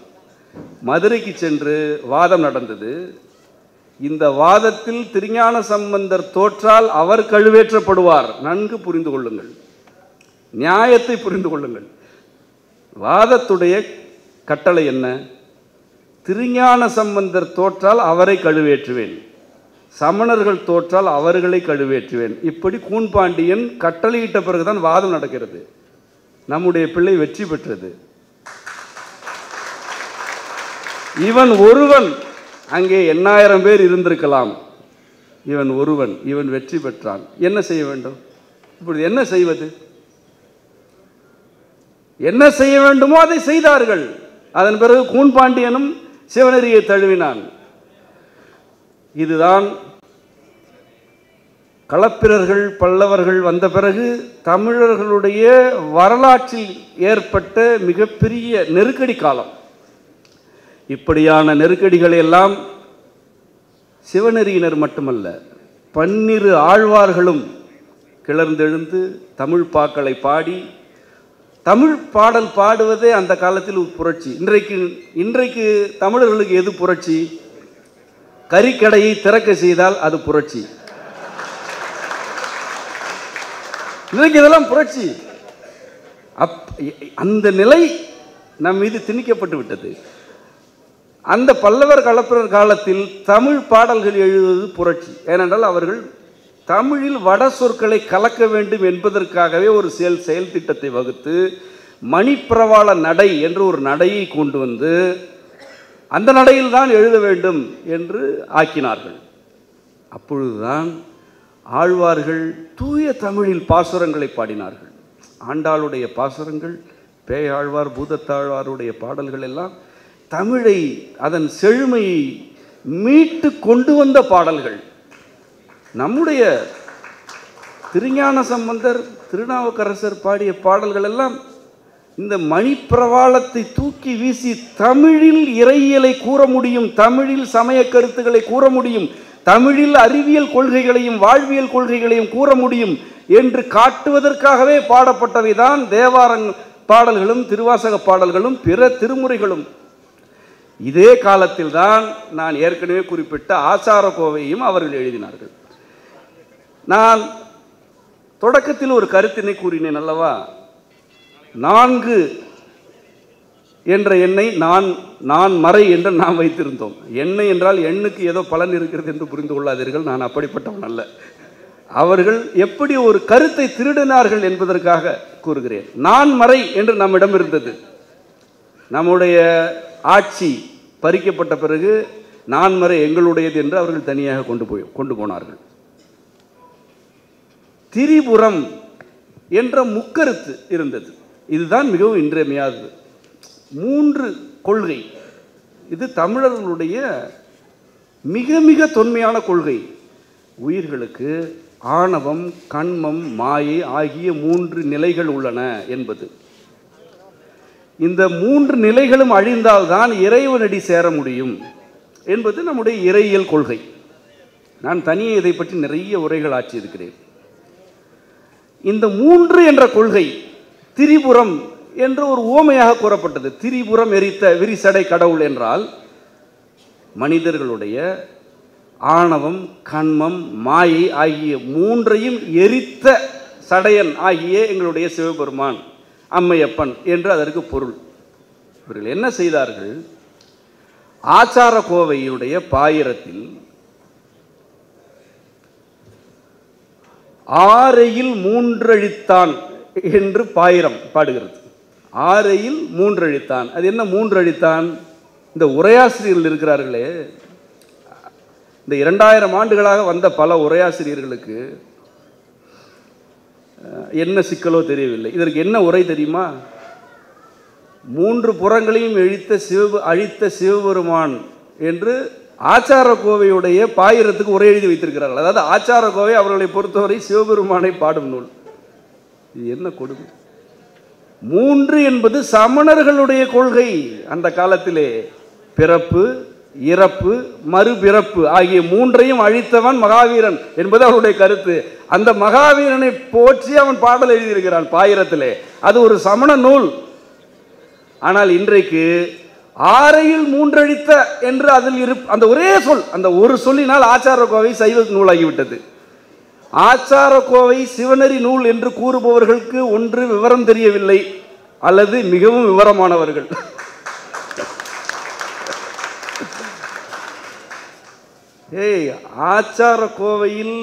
A: மதுரைக்கு சென்று வாதம் நடந்தது. இந்த வாதத்தில் திருஞான சம்பந்தர் தோற்றால் அவர் கழுவேற்றப்படுவார். நன்கு புரிந்து கொள்ளுங்கள், நியாயத்தை புரிந்து கொள்ளுங்கள். வாதத்துடைய கட்டளை என்ன? திருஞான சம்பந்தர் தோற்றால் அவரை கழுவேற்றுவேன், சமணர்கள் தோற்றால் அவர்களை கழுவேற்றுவேன். இப்படி கூன்பாண்டியன் கட்டளையிட்ட பிறகுதான் வாதம் நடக்கிறது. நம்முடைய பிள்ளை வெற்றி பெற்றது. இவன் ஒருவன், அங்கே 8000 பேர் இருந்திருக்கலாம். இவன் ஒருவன், இவன் வெற்றி பெற்றான். என்ன செய்ய வேண்டும்? இப்படி என்ன செய்வது? என்ன செய்ய வேண்டுமோ அதை செய்தார்கள். அதன் பிறகு கூன்பாண்டியனும் சிவநெறியை தழுவினான். இதுதான் களப்பிரர்கள் பல்லவர்கள் வந்த பிறகு தமிழர்களுடைய வரலாற்றில் ஏற்பட்ட மிகப்பெரிய நெருக்கடி காலம். இப்படியான நெருக்கடிகளை எல்லாம் சிவநெறியினர் மட்டுமல்ல, 12 ஆழ்வார்களும் கிளர்ந்தெழுந்து தமிழ் பாக்களை பாடி, தமிழ் பாடல் பாடுவதே அந்த காலத்தில் ஒரு புரட்சி. இன்றைக்கு தமிழர்களுக்கு எது புரட்சி? கறிக்கடையை திறக்க செய்தால் அது புரட்சி. இன்றைக்கு இதெல்லாம் புரட்சி. அந்த நிலை நம் மீது திணிக்கப்பட்டு விட்டது. அந்த பல்லவர் களப்பிரர் காலத்தில் தமிழ் பாடல்கள் எழுதுவது புரட்சி. ஏனென்றால் அவர்கள் தமிழில் வட சொற்களை கலக்க வேண்டும் என்பதற்காகவே ஒரு செயல் திட்டத்தை வகுத்து மணிப்பிரவாள நடை என்று ஒரு நடையை கொண்டு வந்து அந்த நடையில் தான் எழுத வேண்டும் என்று ஆக்கினார்கள். அப்பொழுதுதான் ஆழ்வார்கள் தூய தமிழில் பாசுரங்களை பாடினார்கள். ஆண்டாளுடைய பாசுரங்கள், பேயாழ்வார் பூதத்தாழ்வாருடைய பாடல்கள் எல்லாம் தமிழை, அதன் செழுமையை மீட்டு கொண்டு வந்த பாடல்கள். நம்முடைய திருஞான சம்பந்தர், திருநாவுக்கரசர் பாடிய பாடல்கள் எல்லாம் இந்த மணிப்பிரவாளத்தை தூக்கி வீசி தமிழில் இறையியலை கூற முடியும், தமிழில் சமய கருத்துக்களை கூற முடியும், தமிழில் அறிவியல் கொள்கைகளையும் வாழ்வியல் கொள்கைகளையும் கூற முடியும் என்று காட்டுவதற்காகவே பாடப்பட்டவைதான் தேவாரங் பாடல்களும் திருவாசக பாடல்களும் பிற திருமுறைகளும். இதே காலத்தில் தான் நான் ஏற்கனவே குறிப்பிட்ட ஆசார கோவையும் அவர்கள் எழுதினார்கள். நான் தொடக்கத்தில் ஒரு கருத்தினை கூறினேன் அல்லவா? 4 என்ற எண்ணை நான் மறை என்று நாம் வைத்திருந்தோம். எண்ணெய் என்றால் எண்ணுக்கு ஏதோ பலன் இருக்கிறது என்று புரிந்து கொள்ளாதீர்கள். நான் அப்படிப்பட்டவன் அல்ல. அவர்கள் எப்படி ஒரு கருத்தை திருடினார்கள் என்பதற்காக கூறுகிறேன். நான் மறை என்று நம்மிடம் இருந்தது. நம்முடைய ஆட்சி பறிக்கப்பட்ட பிறகு நான்மறை எங்களுடையது என்று அவர்கள் தனியாக கொண்டு போனார்கள். திரிபுரம் என்ற முக்கருத்து இருந்தது. இதுதான் மிகவும் இன்றியமையாதது. 3 கொள்கை. இது தமிழர்களுடைய மிக மிக தொன்மையான கொள்கை. உயிர்களுக்கு ஆணவம், கண்மம், மாயை ஆகிய 3 நிலைகள் உள்ளன என்பது. இந்த 3 நிலைகளும் அழிந்தால்தான் இறைவனடி சேர முடியும் என்பது நம்முடைய இறையியல் கொள்கை. நான் தனியே இதை பற்றி நிறைய உரைகள் ஆற்றியிருக்கிறேன். இந்த 3 என்ற கொள்கை திரிபுரம் என்று ஒரு உவமையாக கூறப்பட்டது. திரிபுரம் எரித்த விரிசடை கடவுள் என்றால் மனிதர்களுடைய ஆணவம், கண்மம், மாயை ஆகிய 3ஐயும் எரித்த சடையன் ஆகிய எங்களுடைய சிவபெருமான், அம்மையப்பன் என்று அதற்கு பொருள். இவர்கள் என்ன செய்தார்கள்? ஆச்சார கோவையுடைய பாயிரத்தில் ஆரையில் 3 அழித்தான் என்று பாயிரம் பாடுகிறது. ஆரையில் 3 அழித்தான். அது என்ன 3 அழித்தான்? இந்த உரையாசிரியர்கள் இருக்கிறார்களே, இந்த 2000 ஆண்டுகளாக வந்த பல உரையாசிரியர்களுக்கு என்ன சிக்கலோ தெரியவில்லை. இதற்கு என்ன உரை தெரியுமா? 3 புறங்களையும் அழித்த சிவபெருமான் என்று ஆச்சார கோவையுடைய பாயிரத்துக்கு உரை எழுதி வைத்திருக்கிறார்கள். அதாவது ஆச்சார கோவை அவர்களை பொறுத்தவரை சிவபெருமானை பாடும் நூல். இது என்ன கொடுமை! 3 என்பது சமணர்களுடைய கொள்கை. அந்த காலத்திலே பிறப்பு, இறப்பு, மறுபிறப்பு ஆகிய மூன்றையும் அழித்தவன் மகாவீரன் என்பது அவருடைய கருத்து. அந்த மகாவீரனை போற்றி அவன் பாடல் எழுதியிருக்கிறான் பாயிரத்திலே. அது ஒரு சமண நூல். ஆனால் இன்றைக்கு ஆரையில் மூன்றழித்த என்று அதில் அந்த ஒரே சொல், அந்த ஒரு சொல்லினால் ஆச்சாரக்கோவை சைவ நூலாகிவிட்டது. ஆச்சாரக்கோவை சிவநெறி நூல் என்று கூறுபவர்களுக்கு ஒன்று விவரம் தெரியவில்லை, அல்லது மிகவும் விவரமானவர்கள். ஆச்சாரக்கோவையில்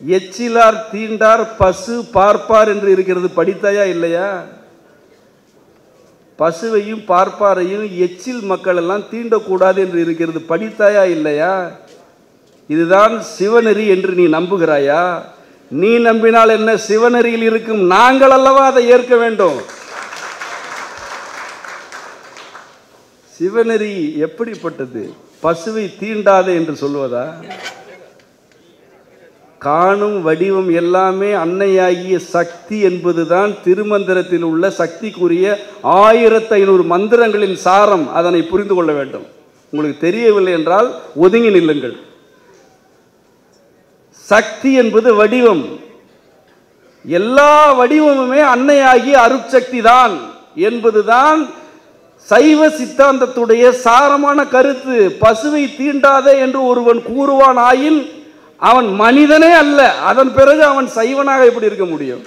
A: எச்சிலார் தீண்டார் பசு பார்ப்பார் என்று இருக்கிறது, படித்தாயா இல்லையா? பசுவையும் பார்ப்பாரையும் எச்சில் மக்கள் எல்லாம் தீண்டக்கூடாது என்று இருக்கிறது, படித்தாயா இல்லையா? இதுதான் சிவநெறி என்று நீ நம்புகிறாயா? நீ நம்பினால் என்ன, சிவநெறியில் இருக்கும் நாங்கள் அல்லவா அதை ஏற்க வேண்டும். சிவநெறி எப்படிப்பட்டது? பசுவை தீண்டாதே என்று சொல்வதா? காணும் வடிவம் எல்லாமே அன்னையாகிய சக்தி என்பதுதான் திருமந்திரத்தில் உள்ள சக்திக்குரிய 1500 மந்திரங்களின் சாரம். அதனை புரிந்து கொள்ள வேண்டும். உங்களுக்கு தெரியவில்லை என்றால் ஒதுங்கி நில்லுங்கள். சக்தி என்பது வடிவம். எல்லா வடிவமுமே அன்னையாகிய அருட்சக்தி தான் என்பதுதான் சைவ சித்தாந்தத்துடைய சாரமான கருத்து. பசுவை தீண்டாதே என்று ஒருவன் கூறுவான் ஆயின் அவன் மனிதனே அல்ல. அதன் பிறகு அவன் சைவனாக எப்படி இருக்க முடியும்?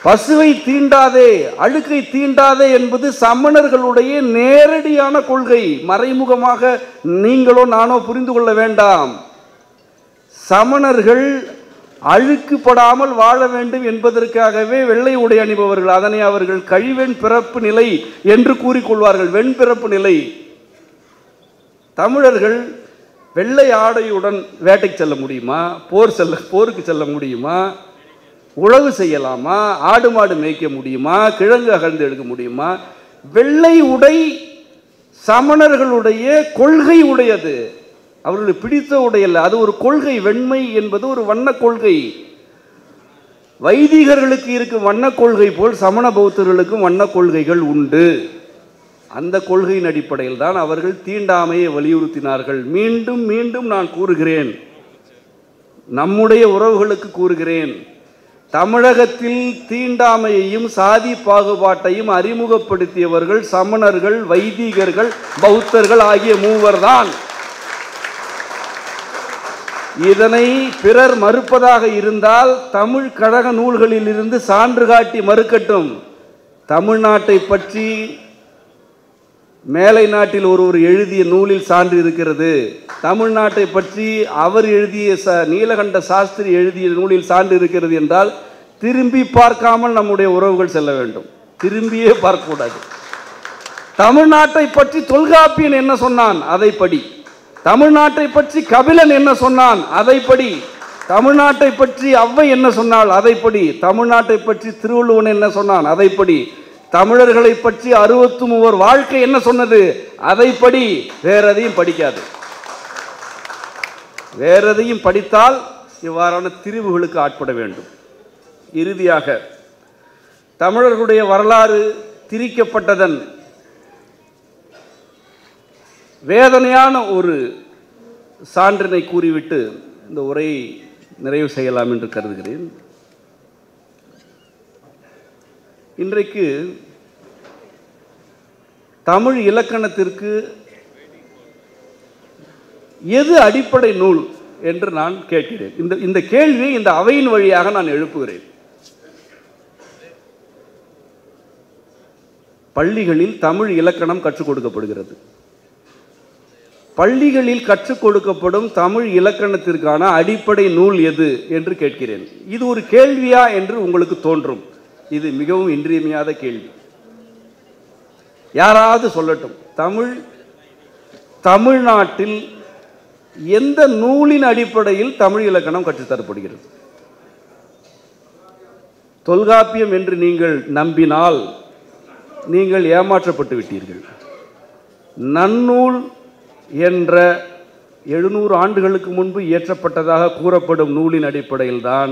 A: பசுவை தீண்டாதே, அழுக்கை தீண்டாதே என்பது சமணர்களுடைய நேரடியான கொள்கை. மறைமுகமாக நீங்களோ நானோ புரிந்து கொள்ள வேண்டாம். சமணர்கள் அழுக்குப்படாமல் வாழ வேண்டும் என்பதற்காகவே வெள்ளை உடை அணிபவர்கள். அதனை அவர்கள் கழிவெண் பிறப்பு நிலை என்று கூறிக்கொள்வார்கள். வெண்பிறப்பு நிலை. தமிழர்கள் வெள்ளை ஆடையுடன் வேட்டைக்கு செல்ல முடியுமா? போருக்கு செல்ல முடியுமா? உழவு செய்யலாமா? ஆடு மாடு மேய்க்க முடியுமா? கிழங்கு அகழ்ந்து எடுக்க முடியுமா? வெள்ளை உடை சமணர்களுடைய கொள்கை உடையது. அவர்களுக்கு பிடித்த உடையல்ல, அது ஒரு கொள்கை. வெண்மை என்பது ஒரு வண்ண கொள்கை. வைதிகர்களுக்கு இருக்கும் வண்ண கொள்கை போல் சமண பௌத்தர்களுக்கும் வண்ண கொள்கைகள் உண்டு. அந்த கொள்கையின் அடிப்படையில் தான் அவர்கள் தீண்டாமையை வலியுறுத்தினார்கள். மீண்டும் மீண்டும் நான் கூறுகிறேன், நம்முடைய உறவுகளுக்கு கூறுகிறேன், தமிழகத்தில் தீண்டாமையையும் சாதி பாகுபாட்டையும் அறிமுகப்படுத்தியவர்கள் சமணர்கள், வைதிகர்கள், பௌத்தர்கள் ஆகிய மூவர் தான். இதனை பிறர் மறுப்பதாக இருந்தால் தமிழ் கழக நூல்களில் இருந்து சான்று காட்டி மறுக்கட்டும். தமிழ்நாட்டை பற்றி மேலை நாட்டில் ஒருவர் எழுதிய நூலில் சான்று இருக்கிறது. தமிழ்நாட்டை பற்றி அவர் எழுதிய நீலகண்ட சாஸ்திரி எழுதிய நூலில் சான்று இருக்கிறது என்றால் திரும்பி பார்க்காமல் நம்முடைய உறவுகள் செல்ல வேண்டும். திரும்பியே பார்க்கக்கூடாது. தமிழ்நாட்டை பற்றி தொல்காப்பியன் என்ன சொன்னான் அதை படி. தமிழ்நாட்டை பற்றி கபிலன் என்ன சொன்னான் அதை படி. தமிழ்நாட்டை பற்றி ஔவை என்ன சொன்னாள் அதை படி. தமிழ்நாட்டை பற்றி திருவள்ளுவன் என்ன சொன்னான் அதை படி. தமிழர்களை பற்றி 63 வாழ்க்கை என்ன சொன்னது அதை படி. வேற எதையும் படிக்காது. வேற எதையும் படித்தால் இவ்வாறான திரிவுகளுக்கு ஆட்பட வேண்டும். இறுதியாக தமிழர்களுடைய வரலாறு திரிக்கப்பட்டதன் வேதனையான ஒரு சான்றினை கூறிவிட்டு இந்த உரையை நிறைவு செய்யலாம் என்று கருதுகிறேன். இன்றைக்கு தமிழ் இலக்கணத்திற்கு எது அடிப்படை நூல் என்று நான் கேட்கிறேன். இந்த கேள்வியை இந்த அவையின் வழியாக நான் எழுப்புகிறேன். பள்ளிகளில் தமிழ் இலக்கணம் கற்றுக் கொடுக்கப்படுகிறது. பள்ளிகளில் கற்றுக் கொடுக்கப்படும் தமிழ் இலக்கணத்திற்கான அடிப்படை நூல் எது என்று கேட்கிறேன். இது ஒரு கேள்வியா என்று உங்களுக்கு தோன்றும். இது மிகவும் இன்றியமையாத கேள்வி. யாராவது சொல்லட்டும், தமிழ்நாட்டில் எந்த நூலின் அடிப்படையில் தமிழ் இலக்கணம் கற்றுத்தரப்படுகிறது? தொல்காப்பியம் என்று நீங்கள் நம்பினால் நீங்கள் ஏமாற்றப்பட்டு விட்டீர்கள். நன்னூல் என்ற 700 ஆண்டுகளுக்கு முன்பு இயற்றப்பட்டதாக கூறப்படும் நூலின் அடிப்படையில் தான்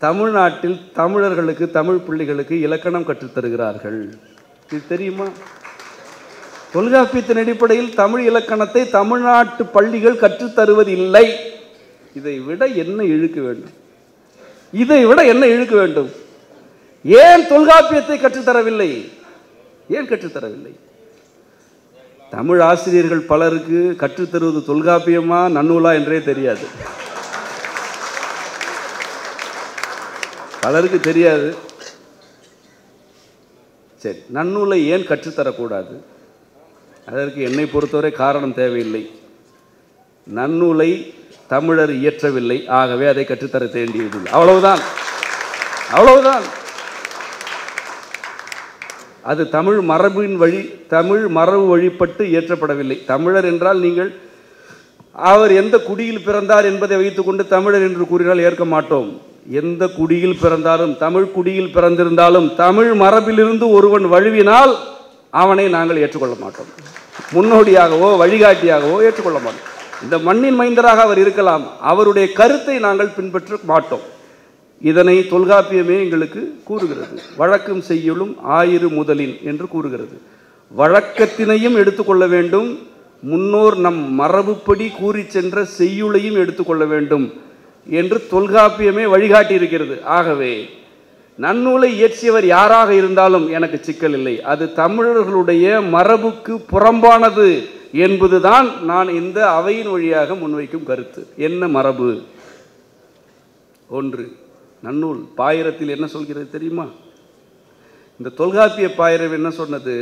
A: தமிழ்நாட்டில் தமிழர்களுக்கு, தமிழ் பிள்ளைகளுக்கு இலக்கணம் கற்றுத்தருகிறார்கள். இது தெரியுமா? தொல்காப்பியத்தின் அடிப்படையில் தமிழ் இலக்கணத்தை தமிழ்நாட்டு பள்ளிகள் கற்றுத்தருவதில்லை. இதை விட என்ன இழுக்க வேண்டும்? இதை விட என்ன இழுக்க வேண்டும்? ஏன் தொல்காப்பியத்தை கற்றுத்தரவில்லை? ஏன் கற்றுத்தரவில்லை? தமிழ் ஆசிரியர்கள் பலருக்கு கற்றுத்தருவது தொல்காப்பியமா நன்னூலா என்றே தெரியாது. பலருக்கு தெரியாது. சரி, நன்னூலை ஏன் கற்றுத்தரக்கூடாது? அதற்கு என்னை பொறுத்தவரை காரணம் தேவையில்லை. நன்னூலை தமிழர் இயற்றவில்லை, ஆகவே அதை கற்றுத்தர வேண்டியதில்லை. அவ்வளவுதான், அவ்வளவுதான். அது தமிழ் மரபின் வழி, தமிழ் மரபு வழிபட்டு இயற்றப்படவில்லை. தமிழர் என்றால் நீங்கள் அவர் எந்த குடியில் பிறந்தார் என்பதை வைத்துக்கொண்டு தமிழர் என்று கூறினால் ஏற்க மாட்டோம். எந்த குடியில் பிறந்தாலும், தமிழ் குடியில் பிறந்திருந்தாலும், தமிழ் மரபிலிருந்து ஒருவன் வழுவினால் அவனை நாங்கள் ஏற்றுக்கொள்ள மாட்டோம். முன்னோடியாகவோ வழிகாட்டியாகவோ ஏற்றுக்கொள்ள மாட்டோம். இந்த மண்ணின் மைந்தராக அவர் இருக்கலாம், அவருடைய கருத்தை நாங்கள் பின்பற்ற மாட்டோம். இதனை தொல்காப்பியமே எங்களுக்கு கூறுகிறது. வழக்கும் செய்யுளும் ஆயிரு முதலின் என்று கூறுகிறது. வழக்கத்தினையும் எடுத்துக்கொள்ள வேண்டும், முன்னோர் நம் மரபுப்படி கூறி சென்ற செய்யுளையும் எடுத்துக்கொள்ள வேண்டும் என்று தொல்காப்பியமே வழிகாட்டி இருக்கிறது. ஆகவே நன்னூலை இயற்றியவர் யாராக இருந்தாலும் எனக்கு சிக்கல் இல்லை. அது தமிழர்களுடைய மரபுக்கு புறம்பானது என்பதுதான் நான் இந்த அவையின் வழியாக முன்வைக்கும் கருத்து. என்ன மரபு? ஒன்று, நன்னூல் பாயிரத்தில் என்ன சொல்கிறது தெரியுமா? இந்த தொல்காப்பிய பாயிரம் என்ன சொன்னது,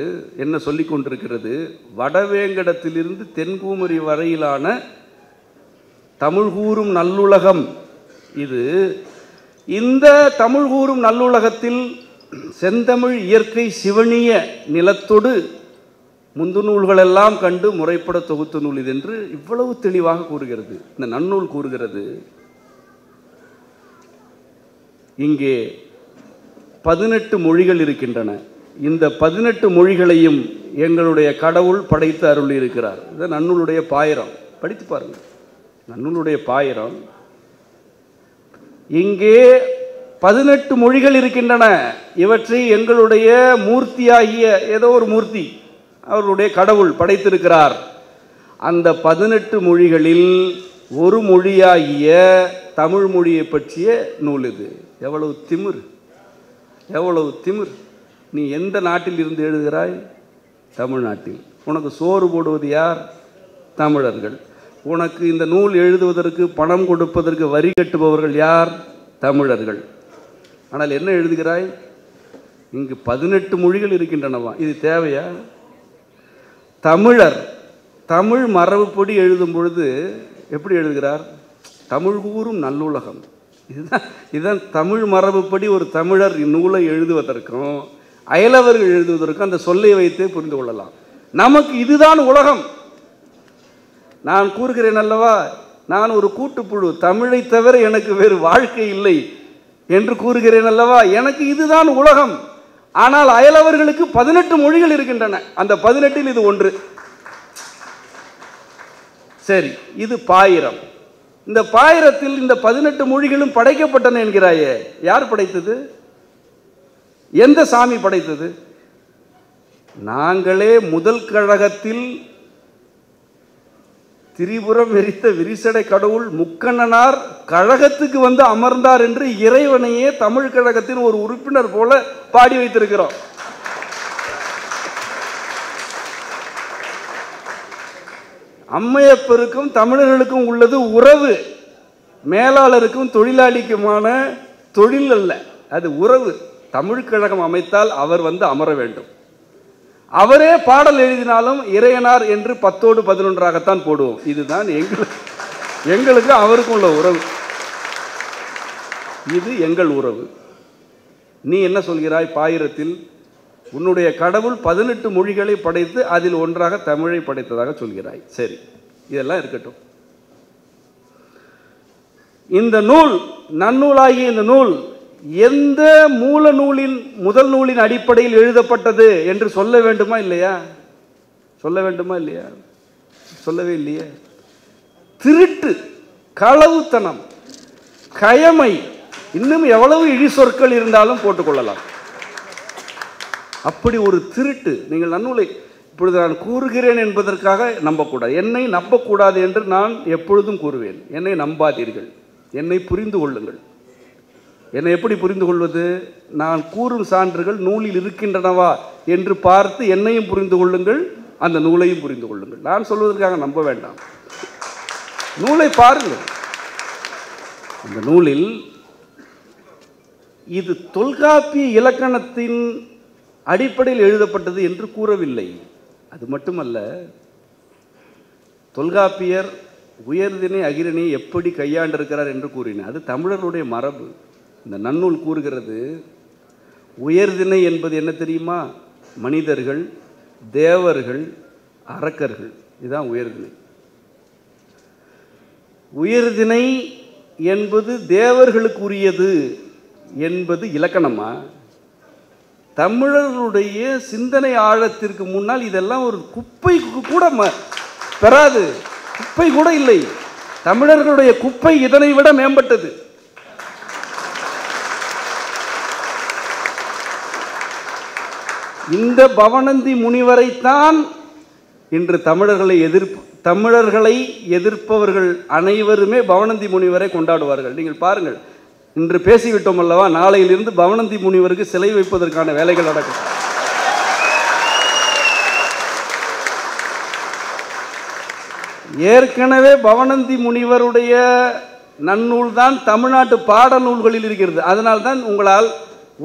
A: என்ன சொல்லி கொண்டிருக்கிறது? வடவேங்கடத்திலிருந்து தென்கூமரி வரையிலான தமிழ் கூறும் நல்லுலகம் இது. இந்த தமிழ் கூறும் நல்லுலகத்தில் செந்தமிழ் இயற்கை சிவனிய நிலத்தொடு முந்து நூல்களெல்லாம் கண்டு முறைப்பட தொகுத்த நூல் இது என்று இவ்வளவு தெளிவாக கூறுகிறது. இந்த நன்னூல் கூறுகிறது. இங்கே 18 மொழிகள் இருக்கின்றன. இந்த 18 மொழிகளையும் எங்களுடைய கடவுள் படைத்து அருளி இருக்கிறார். இது நன்னூலுடைய பாயிரம். படித்து பாருங்கள், நன்னூலுடைய பாயிரம். இங்கே 18 மொழிகள் இருக்கின்றன. இவற்றை எங்களுடைய மூர்த்தியாகிய ஏதோ ஒரு மூர்த்தி, அவருடைய கடவுள் படைத்திருக்கிறார். அந்த 18 மொழிகளில் ஒரு மொழியாகிய தமிழ் மொழியை பற்றிய நூல் இது. எவ்வளவு திமிர், எவ்வளவு திமிர்! நீ எந்த நாட்டில் இருந்து எழுதுகிறாய்? தமிழ்நாட்டில். உனக்கு சோறு போடுவது யார்? தமிழர்கள். உனக்கு இந்த நூல் எழுதுவதற்கு பணம் கொடுப்பதற்கு வரி கட்டுபவர்கள் யார்? தமிழர்கள். ஆனால் என்ன எழுதுகிறாய்? இங்கு 18 மொழிகள் இருக்கின்றனவா? இது தேவையா? தமிழர் தமிழ் மரபுப்படி எழுதும் பொழுது எப்படி எழுதுகிறார்? தமிழ் கூறும் நல்லுலகம். இதுதான் தமிழ் மரபுப்படி ஒரு தமிழர் இந்நூலை எழுதுவதற்கும் அயலவர்கள் எழுதுவதற்கும் அந்த சொல்லை வைத்தே புரிந்து கொள்ளலாம். நமக்கு இதுதான் உலகம். நான் கூறுகிறேன் அல்லவா, நான் ஒரு கூட்டுப்புழு, தமிழை தவிர எனக்கு வேறு வாழ்க்கை இல்லை என்று கூறுகிறேன் அல்லவா. எனக்கு இதுதான் உலகம். ஆனால் அயலவர்களுக்கு 18 மொழிகள் இருக்கின்றன. அந்த 18இல் இது ஒன்று. சரி, இது பாயிரம். இந்த பாயிரத்தில் இந்த 18 மொழிகளும் படைக்கப்பட்டன என்கிறாயே, யார் படைத்தது? எந்த சாமி படைத்தது? நாங்களே முதல் கழகத்தில் திரிபுரம் எரித்த விரிசடை கடவுள் முக்கண்ணனார் கழகத்துக்கு வந்து அமர்ந்தார் என்று இறைவனையே தமிழ் கழகத்தின் ஒரு உறுப்பினர் போல பாடி வைத்திருக்கிறோம். அம்மையப்பருக்கும் தமிழர்களுக்கும் உள்ளது உறவு, மேலாளருக்கும் தொழிலாளிக்குமான தொழில் அல்ல, அது உறவு. தமிழ் கழகம் அமைத்தால் அவர் வந்து அமர வேண்டும். அவரே பாடல் எழுதினாலும் இறையனார் என்று 10ஓடு 11ஆகத்தான் போடுவோம். இதுதான் எங்களுக்கு அவருக்கும் உள்ள உறவு. இது எங்கள் உறவு. நீ என்ன சொல்கிறாய்? பாயிரத்தில் உன்னுடைய கடவுள் 18 மொழிகளை படைத்து அதில் ஒன்றாக தமிழை படைத்ததாக சொல்கிறாய். சரி, இதெல்லாம் இருக்கட்டும். இந்த நூல், நன்னூலாகிய இந்த நூல் எந்த மூல நூலின் முதல் நூலின் அடிப்படையில் எழுதப்பட்டது என்று சொல்ல வேண்டுமா இல்லையா? சொல்ல வேண்டுமா இல்லையா? சொல்லவே இல்லையே. திருட்டு, களவுத்தனம், கயமை, இன்னும் எவ்வளவு இழி சொற்கள் இருந்தாலும் போட்டுக்கொள்ளலாம். அப்படி ஒரு திருட்டு. நீங்கள் நன்னூலை இப்பொழுது நான் கூறுகிறேன் என்பதற்காக நம்பக்கூடாது. என்னை நம்பக்கூடாது என்று நான் எப்பொழுதும் கூறுவேன். என்னை நம்பாதீர்கள், என்னை புரிந்து கொள்ளுங்கள். என்னை எப்படி புரிந்து கொள்வது? நான் கூறும் சான்றுகள் நூலில் இருக்கின்றனவா என்று பார்த்து என்னையும் புரிந்து கொள்ளுங்கள், அந்த நூலையும் புரிந்து கொள்ளுங்கள். நான் சொல்வதற்காக நம்ப வேண்டாம். நூலை பாருங்கள். அந்த நூலில் இது தொல்காப்பிய இலக்கணத்தின் அடிப்படையில் எழுதப்பட்டது என்று கூறவில்லை. அது மட்டுமல்ல, தொல்காப்பியர் உயர்திணை அகிரிணை எப்படி கையாண்டிருக்கிறார் என்று கூறினார். அது தமிழர்களுடைய மரபு. இந்த நன்னூல் கூறுகிறது, உயர்திணை என்பது என்ன தெரியுமா? மனிதர்கள், தேவர்கள், அரக்கர்கள். இதுதான் உயர்திணை. உயர்திணை என்பது தேவர்களுக்குரியது என்பது இலக்கணமா? தமிழர்களுடைய சிந்தனை ஆழத்திற்கு முன்னால் இதெல்லாம் ஒரு குப்பை கூட பெறாது. குப்பை கூட இல்லை. தமிழர்களுடைய குப்பை இதனை விட மேம்பட்டது. இந்த பவணந்தி முனிவரைத்தான் இன்று தமிழர்களை எதிர்ப்பவர்கள் அனைவருமே பவணந்தி முனிவரை கொண்டாடுவார்கள். நீங்கள் பாருங்கள், இன்று பேசிவிட்டோம் அல்லவா, நாளையிலிருந்து பவணந்தி முனிவருக்கு சிலை வைப்பதற்கான வேலைகள் நடக்கும். ஏற்கனவே பவணந்தி முனிவருடைய நன்னூல் தான் தமிழ்நாட்டு பாட நூல்களில் இருக்கிறது. அதனால்தான் உங்களால்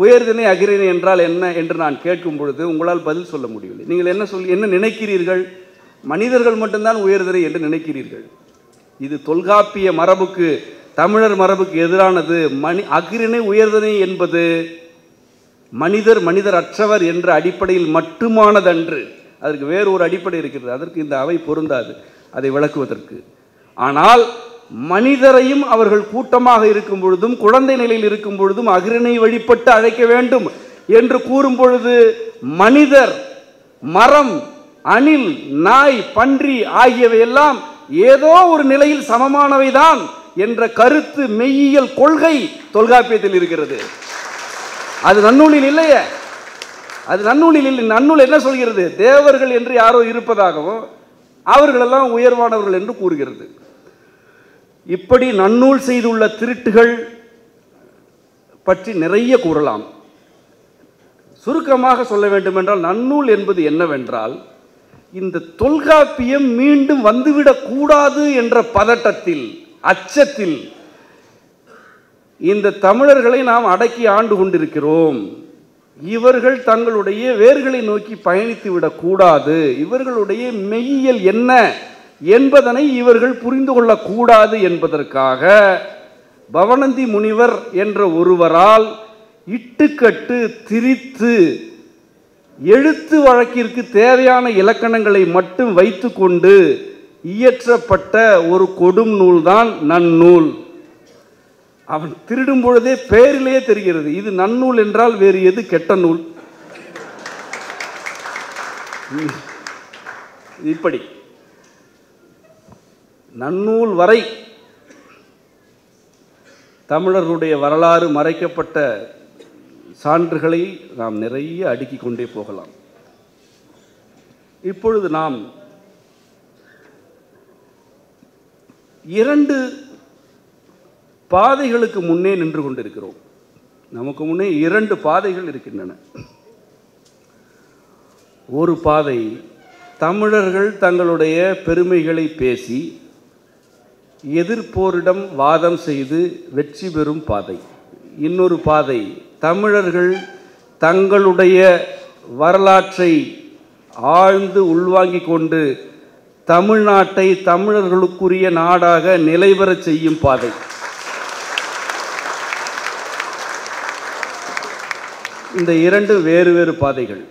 A: உயர்திணை அகிரிணை என்றால் என்ன என்று நான் கேட்கும் பொழுது உங்களால் பதில் சொல்ல முடியவில்லை. நீங்கள் என்ன நினைக்கிறீர்கள்? மனிதர்கள் மட்டும்தான் உயர்திணை என்று நினைக்கிறீர்கள். இது தொல்காப்பிய மரபுக்கு, தமிழர் மரபுக்கு எதிரானது. அகிரிணை உயர்திணை என்பது மனிதர் அற்றவர் என்ற அடிப்படையில் மட்டுமானதன்று. அதற்கு வேறு ஒரு அடிப்படை இருக்கிறது. அதற்கு இந்த அவை பொருந்தாது அதை விளக்குவதற்கு. ஆனால் மனிதரையும் அவர்கள் கூட்டமாக இருக்கும் பொழுதும், குழந்தை நிலையில் இருக்கும் பொழுதும் அகிரிணை வழிபட்டு அழைக்க வேண்டும் என்று கூறும் பொழுது மனிதர், மரம், அணில், நாய், பன்றி ஆகியவையெல்லாம் ஏதோ ஒரு நிலையில் சமமானவைதான் என்ற கருத்து, மெய்யியல் கொள்கை தொல்காப்பியத்தில் இருக்கிறது. அது நன்னூலில் இல்லையே. அது நன்னூலில் இல்லை. நன்னூல் என்ன சொல்கிறது? தேவர்கள் என்று யாரோ இருப்பதாகவும் அவர்களெல்லாம் உயர்வானவர்கள் என்று கூறுகிறது. இப்படி நன்னூல் செய்துள்ள திருட்டுகள் பற்றி நிறைய கூறலாம். சுருக்கமாக சொல்ல வேண்டுமென்றால், நன்னூல் என்பது என்னவென்றால், இந்த தொல்காப்பியம் மீண்டும் வந்துவிடக் கூடாது என்ற பதட்டத்தில், அச்சத்தில் இந்த தமிழர்களை நாம் அடக்கி ஆண்டு கொண்டிருக்கிறோம். இவர்கள் தங்களுடைய வேர்களை நோக்கி பயணித்து விடக்கூடாது, இவர்களுடைய மெய்யியல் என்ன என்பதனை இவர்கள் புரிந்து கொள்ளக்கூடாது என்பதற்காக பவணந்தி முனிவர் என்ற ஒருவரால் இட்டுக்கட்டு திரித்து எழுத்து வழக்கிற்கு தேவையான இலக்கணங்களை மட்டும் வைத்து கொண்டு இயற்றப்பட்ட ஒரு கொடும் நூல்தான் நன்னூல். அவன் திருடும் பொழுதே பெயரிலேயே தெரிகிறது, இது நன்னூல் என்றால் வேறு எது கெட்ட நூல்? இப்படி நன்னூல் வரை தமிழர்களுடைய வரலாறு மறைக்கப்பட்ட சான்றுகளை நாம் நிறைய அடுக்கிக் கொண்டே போகலாம். இப்பொழுது நாம் இரண்டு பாதைகளுக்கு முன்னே நின்று கொண்டிருக்கிறோம். நமக்கு முன்னே இரண்டு பாதைகள் இருக்கின்றன. ஒரு பாதை தமிழர்கள் தங்களுடைய பெருமைகளை பேசி எதிர்ப்போரிடம் வாதம் செய்து வெற்றி பெறும் பாதை. இன்னொரு பாதை தமிழர்கள் தங்களுடைய வரலாற்றை ஆழ்ந்து உள்வாங்கிக் கொண்டு தமிழ்நாட்டை தமிழர்களுக்குரிய நாடாக நிலைபெறச் செய்யும் பாதை. இந்த இரண்டு வேறு வேறு பாதைகள்.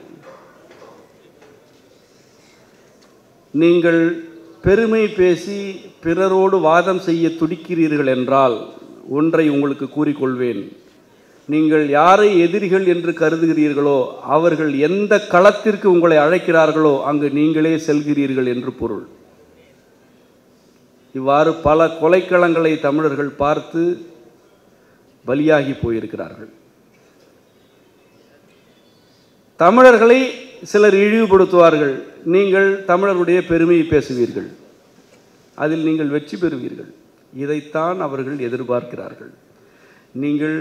A: நீங்கள் பெருமை பேசி பிறரோடு வாதம் செய்ய துடிக்கிறீர்கள் என்றால் ஒன்றை உங்களுக்கு கூறிக்கொள்வேன். நீங்கள் யாரை எதிரிகள் என்று கருதுகிறீர்களோ அவர்கள் எந்த களத்திற்கு உங்களை அழைக்கிறார்களோ அங்கு நீங்களே செல்கிறீர்கள் என்று பொருள். இவ்வாறு பல கொலைக்களங்களை தமிழர்கள் பார்த்து பலியாகி போயிருக்கிறார்கள். தமிழர்களை சிலர் இழிவுபடுத்துவார்கள். நீங்கள் தமிழருடைய பெருமையை பேசுவீர்கள், அதில் நீங்கள் வெற்றி பெறுவீர்கள். இதைத்தான் அவர்கள் எதிர்பார்க்கிறார்கள். நீங்கள்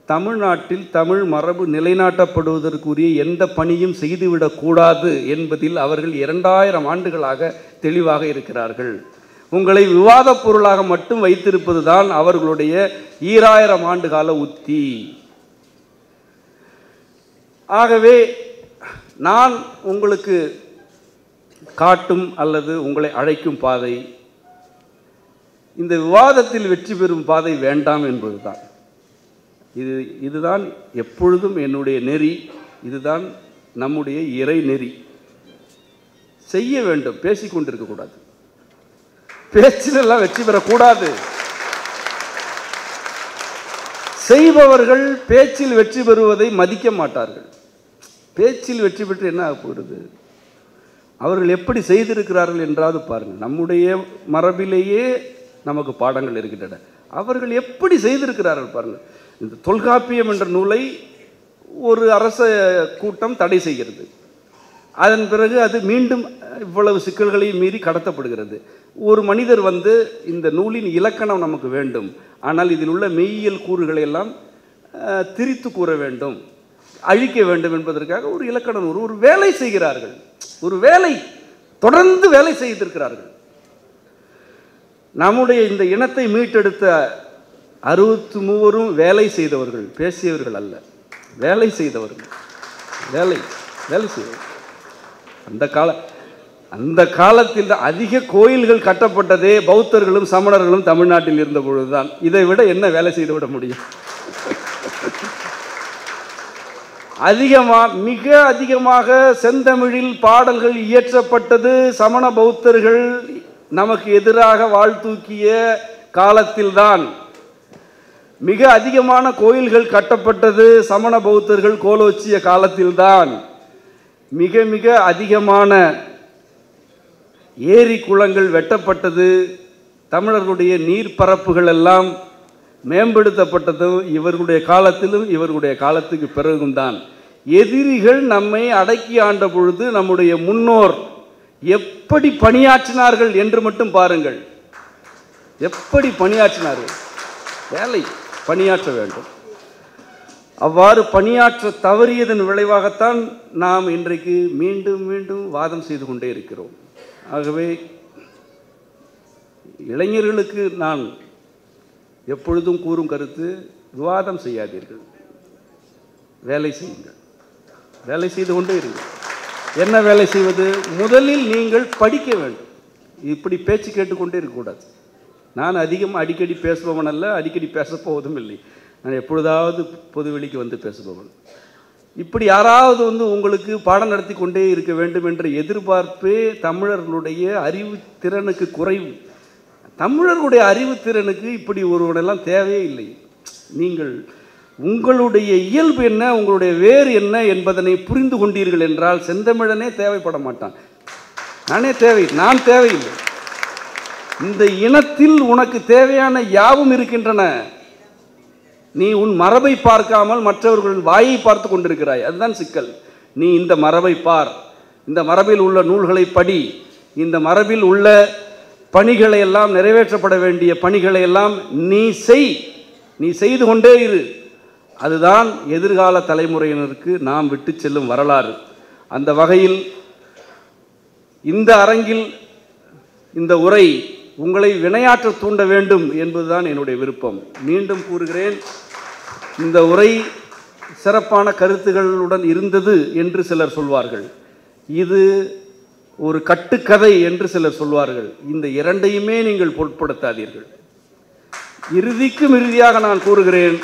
A: தமிழ்நாட்டில் தமிழ் மரபு நிலைநாட்டப்படுவதற்குரிய எந்த பணியும் செய்துவிடக்கூடாது என்பதில் அவர்கள் 2000 ஆண்டுகளாக தெளிவாக இருக்கிறார்கள். உங்களை விவாத பொருளாக மட்டும் வைத்திருப்பது தான் அவர்களுடைய 2000 ஆண்டு கால உத்தி. ஆகவே நான் உங்களுக்கு காட்டும் அல்லது உங்களை அழைக்கும் பாதை இந்த விவாதத்தில் வெற்றி பெறும் பாதை வேண்டாம் என்பதுதான். இதுதான் எப்பொழுதும் என்னுடைய நெறி, இதுதான் நம்முடைய இறை நெறி. செய்ய வேண்டும், பேசிக்கொண்டிருக்கக்கூடாது, பேச்சிலெல்லாம் வெற்றி பெறக்கூடாது. செய்பவர்கள் பேச்சில் வெற்றி பெறுவதை மதிக்க மாட்டார்கள். பேச்சில் வெற்றி பெற்று என்ன ஆக போகிறது? அவர்கள் எப்படி செய்திருக்கிறார்கள் என்றாவது பாருங்கள். நம்முடைய மரபிலேயே நமக்கு பாடங்கள் இருக்கின்றன. அவர்கள் எப்படி செய்திருக்கிறார்கள் பாருங்கள். இந்த தொல்காப்பியம் என்ற நூலை ஒரு அரச கூட்டம் தடை செய்கிறது. அதன் பிறகு அது மீண்டும் இவ்வளவு சிக்கல்களையும் மீறி கடத்தப்படுகிறது. ஒரு மனிதர் வந்து இந்த நூலின் இலக்கணம் நமக்கு வேண்டும், ஆனால் இதில் உள்ள மெய்யியல் கூறுகளை எல்லாம் திரித்து கூற வேண்டும், அழிக்க வேண்டும் என்பதற்காக ஒரு இலக்கண நூறு ஒரு வேலை செய்கிறார்கள். ஒரு வேலை தொடர்ந்து வேலை செய்திருக்கிறார்கள். நம்முடைய இந்த இனத்தை மீட்டெடுத்த 63 வேலை செய்தவர்கள், பேசியவர்கள் அல்ல, வேலை செய்தவர்கள். வேலை செய்தவர்கள். அந்த காலத்தில் அதிக கோயில்கள் கட்டப்பட்டதே பௌத்தர்களும் சமணர்களும் தமிழ்நாட்டில் இருந்த பொழுதுதான். இதை விட என்ன வேலை செய்து விட முடியும்? மிக அதிகமாக செந்தமிழில் பாடல்கள் இயற்றப்பட்டது சமண பௌத்தர்கள் நமக்கு எதிராக வாழ் தூக்கிய காலத்தில்தான். மிக அதிகமான கோயில்கள் கட்டப்பட்டது சமண பௌத்தர்கள் கோலோச்சிய காலத்தில்தான். மிக மிக அதிகமான ஏரி குளங்கள் வெட்டப்பட்டது, தமிழர்களுடைய நீர்ப்பரப்புகள் எல்லாம் மேம்படுத்தப்பட்டதும் இவர்களுடைய காலத்திலும் இவர்களுடைய காலத்துக்கு பிறகும் தான். எதிரிகள் நம்மை அடக்கி ஆண்ட பொழுது நம்முடைய முன்னோர் எப்படி பணியாற்றினார்கள் என்று மட்டும் பாருங்கள். எப்படி பணியாற்றினார்கள்? வேலை பணியாற்ற வேண்டும். அவ்வாறு பணியாற்ற தவறியதன் விளைவாகத்தான் நாம் இன்றைக்கு மீண்டும் மீண்டும் வாதம் செய்து கொண்டே இருக்கிறோம். ஆகவே இளைஞர்களுக்கு நான் எப்பொழுதும் கூறும் கருத்து, விவாதம் செய்யாதீர்கள், வேலை செய்யுங்கள். வேலை செய்து கொண்டே இருங்கள். என்ன வேலை செய்வது? முதலில் நீங்கள் படிக்க வேண்டும். இப்படி பேச்சு கேட்டுக்கொண்டே இருக்கக்கூடாது. நான் அடிக்கடி பேசுபவன் அல்ல, அடிக்கடி பேசப்போவதும் இல்லை. நான் எப்பொழுதாவது பொதுவெளிக்கு வந்து பேசுபவன். இப்படி யாராவது வந்து உங்களுக்கு பாடம் நடத்தி கொண்டே இருக்க வேண்டும் என்ற எதிர்பார்ப்பே தமிழர்களுடைய அறிவுத்திறனுக்கு குறைவு. தமிழர்களுடைய அறிவுத்திறனுக்கு இப்படி ஒருவனெல்லாம் தேவையே இல்லை. நீங்கள் உங்களுடைய இயல்பு என்ன, உங்களுடைய வேறு என்ன என்பதனை புரிந்து கொண்டீர்கள் என்றால் செந்தமிழனே தேவைப்பட மாட்டான். நான் தேவையில்லை. இந்த இனத்தில் உனக்கு தேவையான யாவும் இருக்கின்றன. நீ உன் மரபை பார்க்காமல் மற்றவர்கள் வாயை பார்த்து கொண்டிருக்கிறாய். அதுதான் சிக்கல். நீ இந்த மரபை பார், இந்த மரபில் உள்ள நூல்களை படி, இந்த மரபில் உள்ள பணிகளை எல்லாம், நிறைவேற்றப்பட வேண்டிய பணிகளை எல்லாம் நீ செய்து கொண்டே இரு. அதுதான் எதிர்கால தலைமுறையினருக்கு நாம் விட்டு செல்லும் வரலாறு. அந்த வகையில் இந்த அரங்கில் இந்த உரை உங்களை வினையாற்ற தூண்ட வேண்டும் என்பதுதான் என்னுடைய விருப்பம். மீண்டும் கூறுகிறேன், இந்த உரை சிறப்பான கருத்துகளுடன் இருந்தது என்று சிலர் சொல்வார்கள், இது ஒரு கட்டுக்கதை என்று சிலர் சொல்வார்கள். இந்த இரண்டையுமே நீங்கள் பொருட்படுத்தாதீர்கள். இறுதிக்கும் இறுதியாக நான் கூறுகிறேன்,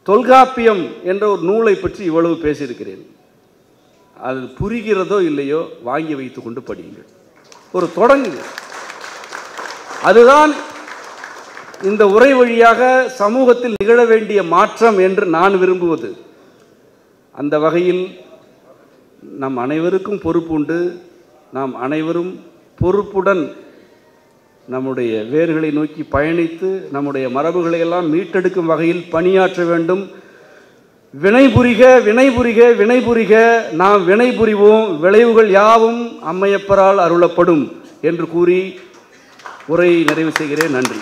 A: தொல்காப்பியம் என்ற ஒரு நூலை பற்றி இவ்வளவு பேசியிருக்கிறேன். அது புரிகிறதோ இல்லையோ வாங்கி வைத்து கொண்டு படியுங்கள். ஒரு தொடங்கு. அதுதான் இந்த உரை வழியாக சமூகத்தில் நிகழ வேண்டிய மாற்றம் என்று நான் விரும்புவது. அந்த வகையில் நம் அனைவருக்கும் பொறுப்பு உண்டு. நாம் அனைவரும் பொறுப்புடன் நம்முடைய வேர்களை நோக்கி பயணித்து நம்முடைய மரபுகளை எல்லாம் மீட்டெடுக்கும் வகையில் பணியாற்ற வேண்டும். வினைபுரிக வினைபுரிக வினைபுரிக நாம் வினை புரிவோம், விளைவுகள் யாவும் அம்மையப்பரால் அருளப்படும் என்று கூறி உரையை நிறைவு செய்கிறேன். நன்றி.